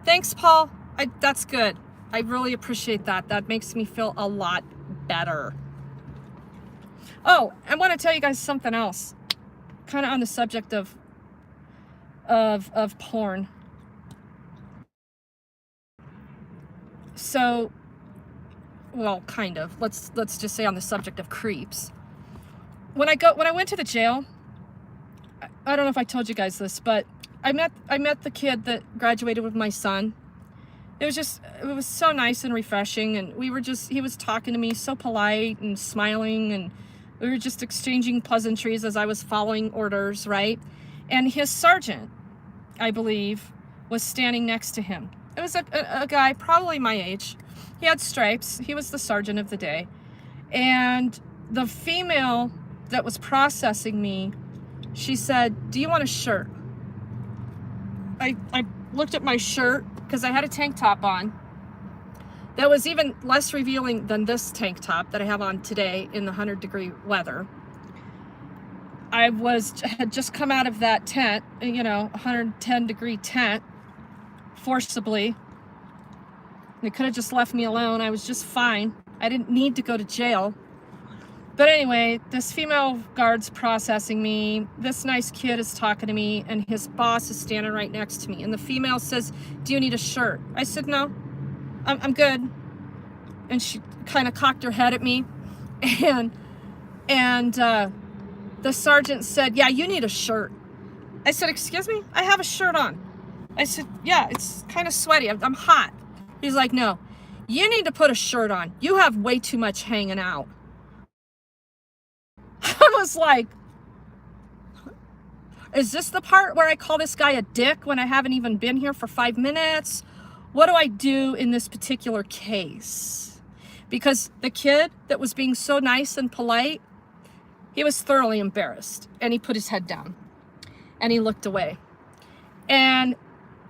Thanks, Paul. That's good. I really appreciate that. That makes me feel a lot better. Oh, I want to tell you guys something else. Kind of on the subject of porn. So, well, kind of. Let's just say on the subject of creeps. When I went to the jail, I don't know if I told you guys this, but I met the kid that graduated with my son. It was so nice and refreshing, and he was talking to me so polite and smiling, and we were just exchanging pleasantries as I was following orders, right? And his sergeant, I believe, was standing next to him. It was a guy probably my age. He had stripes. He was the sergeant of the day. And the female that was processing me, she said, "Do you want a shirt?" I looked at my shirt because I had a tank top on that was even less revealing than this tank top that I have on today in the 100-degree weather. I had just come out of that tent, 110-degree tent, forcibly. They could have just left me alone. I was just fine. I didn't need to go to jail. But anyway, this female guard's processing me. This nice kid is talking to me, and his boss is standing right next to me. And the female says, "Do you need a shirt?" I said, "No, I'm good." And she kind of cocked her head at me. And the sergeant said, "Yeah, you need a shirt." I said, "Excuse me? I have a shirt on." I said, "Yeah, it's kind of sweaty. I'm hot." He's like, "No, you need to put a shirt on. You have way too much hanging out." I was like, is this the part where I call this guy a dick when I haven't even been here for 5 minutes? What do I do in this particular case? Because the kid that was being so nice and polite, he was thoroughly embarrassed, and he put his head down and he looked away. And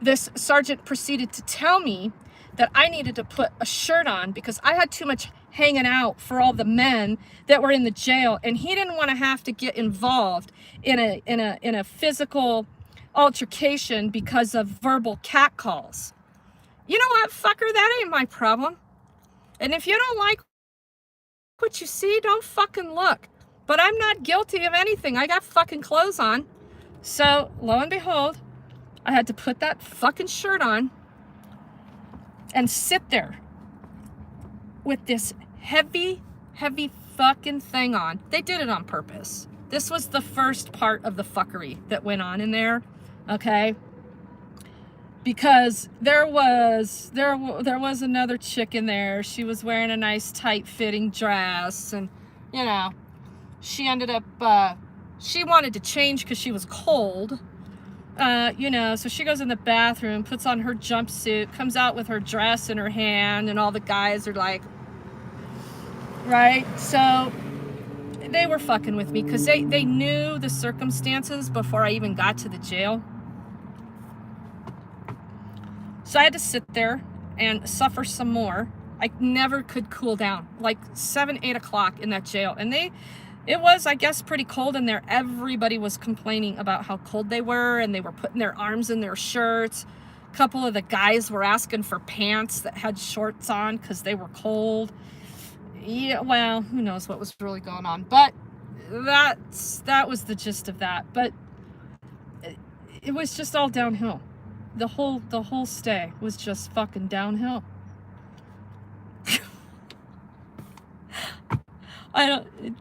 this sergeant proceeded to tell me that I needed to put a shirt on because I had too much hanging out for all the men that were in the jail, and he didn't want to have to get involved in a physical altercation because of verbal catcalls. You know what, fucker? That ain't my problem. And if you don't like what you see, don't fucking look. But I'm not guilty of anything. I got fucking clothes on. So, lo and behold, I had to put that fucking shirt on and sit there with this heavy fucking thing on. They did it on purpose. This was the first part of the fuckery that went on in there, okay? Because there was another chick in there. She was wearing a nice tight fitting dress, and you know, she ended up she wanted to change because she was cold. You know, so she goes in the bathroom, puts on her jumpsuit, comes out with her dress in her hand, and all the guys are like, right? So they were fucking with me because they knew the circumstances before I even got to the jail. So I had to sit there and suffer some more. I never could cool down, like 7, 8 o'clock in that jail. And it was, I guess, pretty cold in there. Everybody was complaining about how cold they were, and they were putting their arms in their shirts. A couple of the guys were asking for pants that had shorts on because they were cold. Yeah, well, who knows what was really going on. But that was the gist of that. But it was just all downhill. The whole stay was just fucking downhill.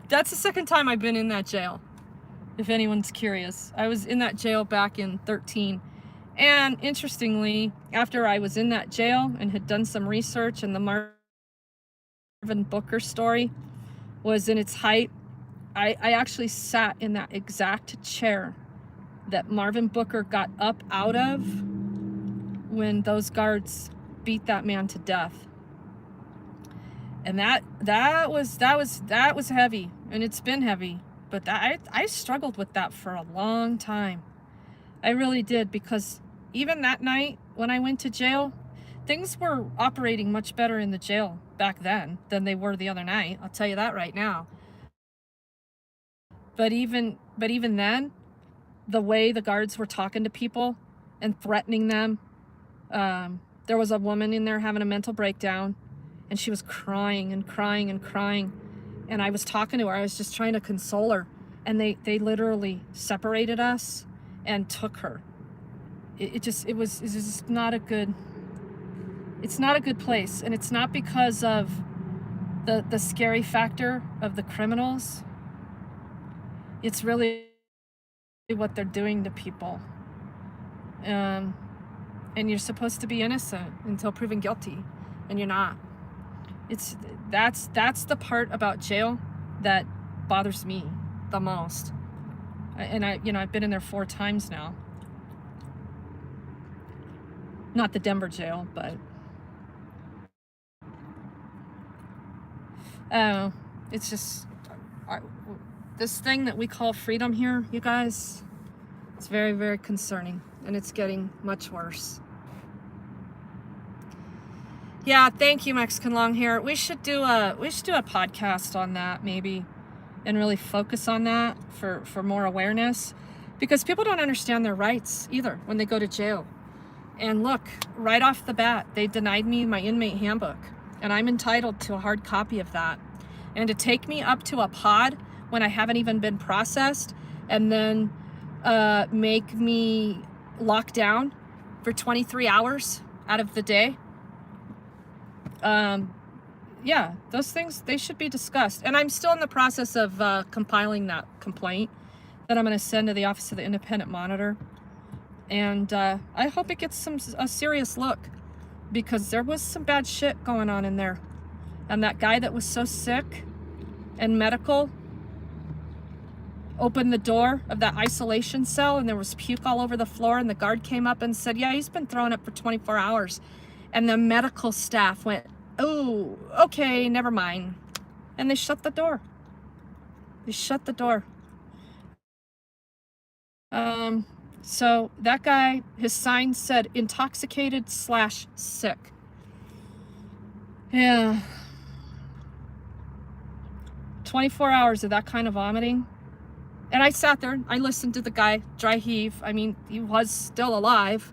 That's the second time I've been in that jail, if anyone's curious. I was in that jail back in 2013. And interestingly, after I was in that jail and had done some research, and the Marvin Booker story was in its height, I actually sat in that exact chair that Marvin Booker got up out of when those guards beat that man to death. And that was heavy, and it's been heavy. But I struggled with that for a long time. I really did, because even that night when I went to jail, things were operating much better in the jail back then than they were the other night. I'll tell you that right now. But even then, the way the guards were talking to people and threatening them, there was a woman in there having a mental breakdown, and she was crying and crying and crying. And I was talking to her. I was just trying to console her. And they literally separated us and took her. It's just not a good, it's not a good place. And it's not because of the scary factor of the criminals. It's really what they're doing to people. And you're supposed to be innocent until proven guilty, and you're not. That's the part about jail that bothers me the most. And I've been in there 4 times now. Not the Denver jail, but it's just this thing that we call freedom here, you guys. It's very, very concerning, and it's getting much worse. Yeah, thank you, Mexican Long Hair. We should do a podcast on that, maybe, and really focus on that for more awareness, because people don't understand their rights either when they go to jail. And look, right off the bat, they denied me my inmate handbook, and I'm entitled to a hard copy of that. And to take me up to a pod when I haven't even been processed, and then make me lock down for 23 hours out of the day. Yeah, those things, they should be discussed. And I'm still in the process of compiling that complaint that I'm going to send to the Office of the Independent Monitor. And I hope it gets a serious look, because there was some bad shit going on in there. And that guy that was so sick and medical opened the door of that isolation cell, and there was puke all over the floor, and the guard came up and said, yeah, he's been throwing up for 24 hours. And the medical staff went, oh, okay, never mind. And they shut the door. They shut the door. So that guy, his sign said intoxicated / sick. Yeah. 24 hours of that kind of vomiting. And I sat there, I listened to the guy, dry heave. I mean, he was still alive.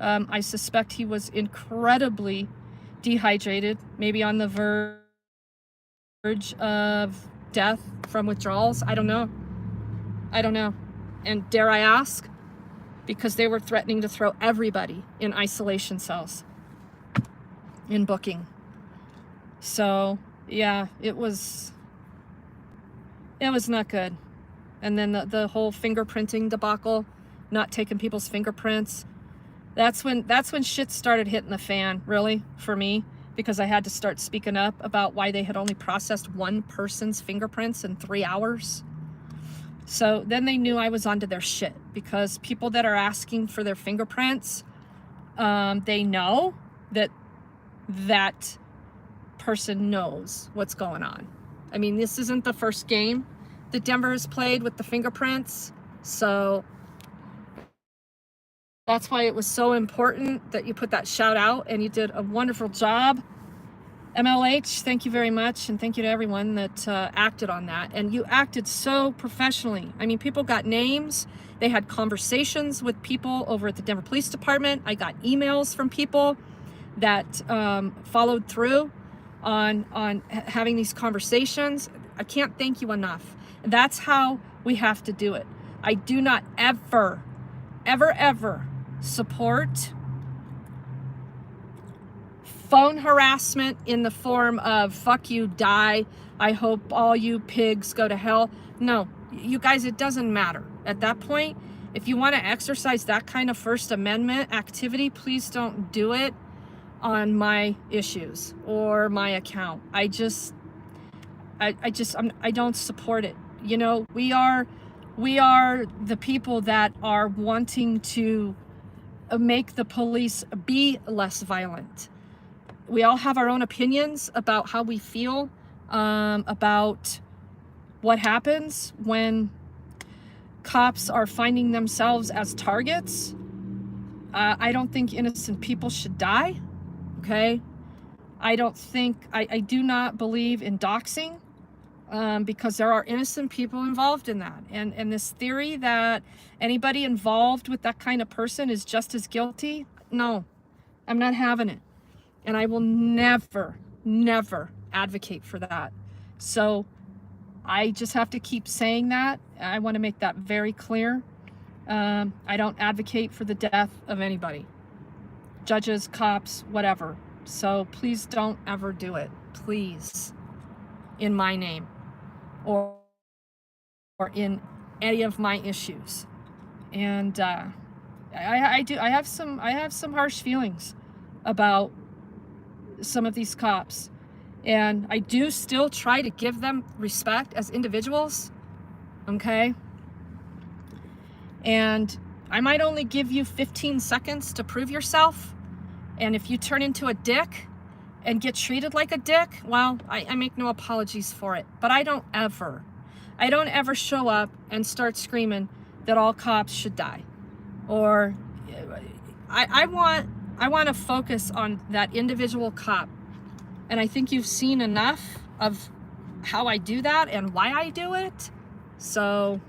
I suspect he was incredibly dehydrated, maybe on the verge of death from withdrawals. I don't know. And dare I ask? Because they were threatening to throw everybody in isolation cells in booking. So, yeah, it was not good. And then the whole fingerprinting debacle, not taking people's fingerprints. That's when shit started hitting the fan, really, for me, because I had to start speaking up about why they had only processed one person's fingerprints in 3 hours. So then they knew I was onto their shit, because people that are asking for their fingerprints, they know that that person knows what's going on. I mean, this isn't the first game that Denver has played with the fingerprints. So that's why it was so important that you put that shout out, and you did a wonderful job. MLH, thank you very much, and thank you to everyone that acted on that. And you acted so professionally. I mean, people got names. They had conversations with people over at the Denver Police Department. I got emails from people that followed through on having these conversations. I can't thank you enough. That's how we have to do it. I do not ever support phone harassment in the form of fuck you, die, I hope all you pigs go to hell. No, you guys, it doesn't matter. At that point, if you want to exercise that kind of First Amendment activity, please don't do it on my issues or my account. I don't support it. You know, we are the people that are wanting to make the police be less violent. We all have our own opinions about how we feel about what happens when cops are finding themselves as targets. I don't think innocent people should die, okay? I do not believe in doxing, because there are innocent people involved in that. And this theory that anybody involved with that kind of person is just as guilty, no, I'm not having it. And I will never advocate for that. So I just have to keep saying that. I want to make that very clear. I don't advocate for the death of anybody. Judges, cops, whatever. So please don't ever do it. Please. In my name. Or in any of my issues. And I have some harsh feelings about some of these cops, and I do still try to give them respect as individuals, okay? And I might only give you 15 seconds to prove yourself, and if you turn into a dick and get treated like a dick, well, I make no apologies for it. But I don't ever show up and start screaming that all cops should die. Or I want to focus on that individual cop. And I think you've seen enough of how I do that and why I do it. So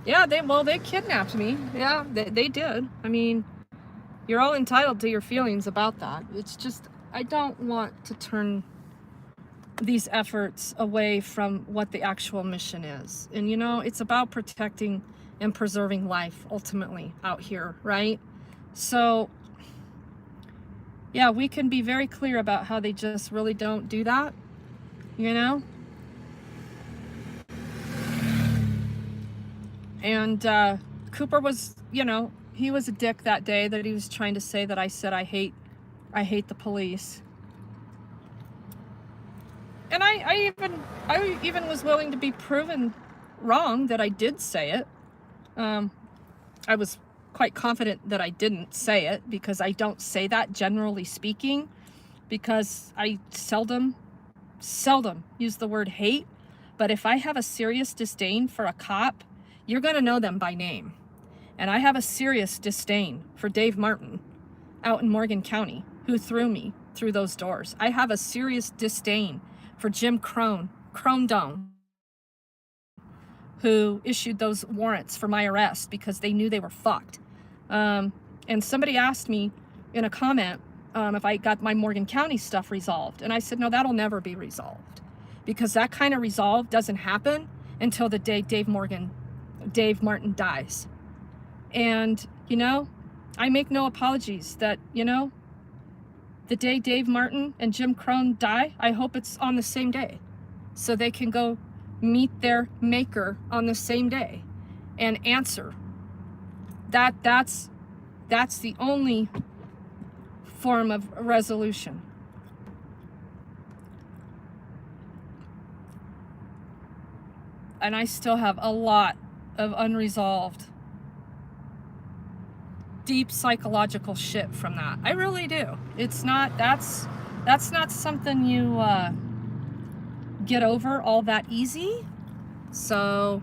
yeah, they kidnapped me. Yeah, they did. I mean, you're all entitled to your feelings about that. It's just, I don't want to turn these efforts away from what the actual mission is. And you know, it's about protecting and preserving life ultimately out here, right? So yeah, we can be very clear about how they just really don't do that, you know? And Cooper was, you know, he was a dick that day that he was trying to say that I said I hate the police. And I even was willing to be proven wrong that I did say it. I was quite confident that I didn't say it, because I don't say that generally speaking. because I seldom use the word hate. But if I have a serious disdain for a cop, you're going to know them by name. And I have a serious disdain for Dave Martin out in Morgan County, who threw me through those doors. I have a serious disdain for Jim Crone, who issued those warrants for my arrest because they knew they were fucked. And somebody asked me in a comment if I got my Morgan County stuff resolved. And I said, no, that'll never be resolved, because that kind of resolve doesn't happen until the day Dave Martin dies. And, you know, I make no apologies that, you know, the day Dave Martin and Jim Crone die, I hope it's on the same day, so they can go meet their maker on the same day and answer. That's the only form of resolution. And I still have a lot of unresolved, deep psychological shit from that. I really do. It's not, that's not something you get over all that easy. So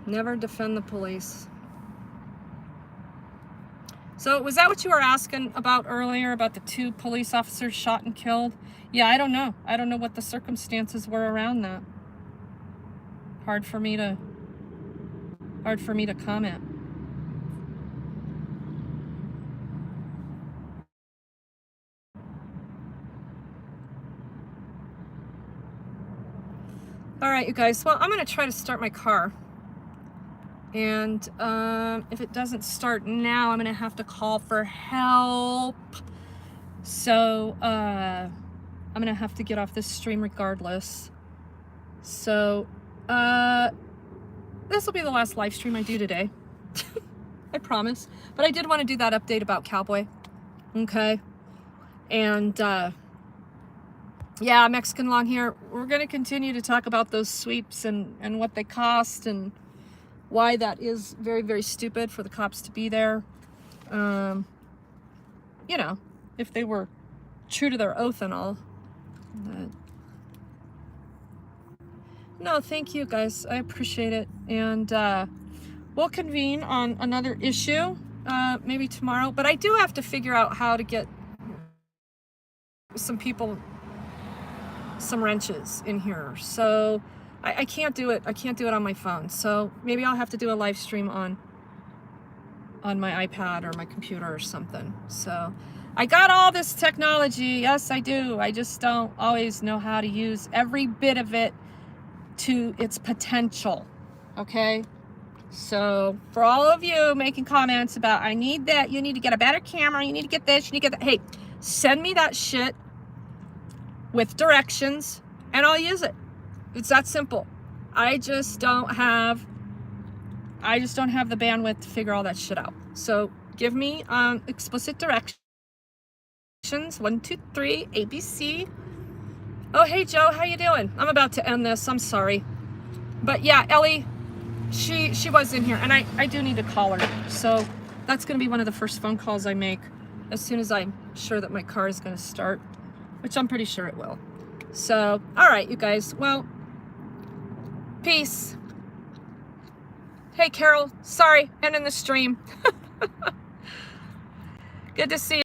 never defend the police. So was that what you were asking about earlier, about the 2 police officers shot and killed? Yeah, I don't know. I don't know what the circumstances were around that. Hard for me to comment. All right, you guys. Well, I'm going to try to start my car. And if it doesn't start now, I'm going to have to call for help. So I'm going to have to get off this stream regardless. So this will be the last live stream I do today. I promise. But I did want to do that update about Cowboy. Okay. And yeah, Mexican long hair. We're going to continue to talk about those sweeps and what they cost and why that is very, very stupid for the cops to be there. You know, if they were true to their oath and all. But no, thank you guys. I appreciate it. And we'll convene on another issue maybe tomorrow. But I do have to figure out how to get some people some wrenches in here. So I can't do it. I can't do it on my phone. So maybe I'll have to do a live stream on my iPad or my computer or something. So I got all this technology. Yes, I do. I just don't always know how to use every bit of it to its potential. Okay? So for all of you making comments about, I need that, you need to get a better camera, you need to get this, you need to get that. Hey, send me that shit with directions and I'll use it. It's that simple. I just don't have the bandwidth to figure all that shit out. So give me explicit directions. 1, 2, 3, ABC. Oh, hey Joe, how you doing? I'm about to end this. I'm sorry. But yeah, Ellie, she was in here and I do need to call her. So that's going to be one of the first phone calls I make as soon as I'm sure that my car is going to start, which I'm pretty sure it will. So, all right, you guys. Well, peace. Hey, Carol. Sorry, ending the stream. Good to see you.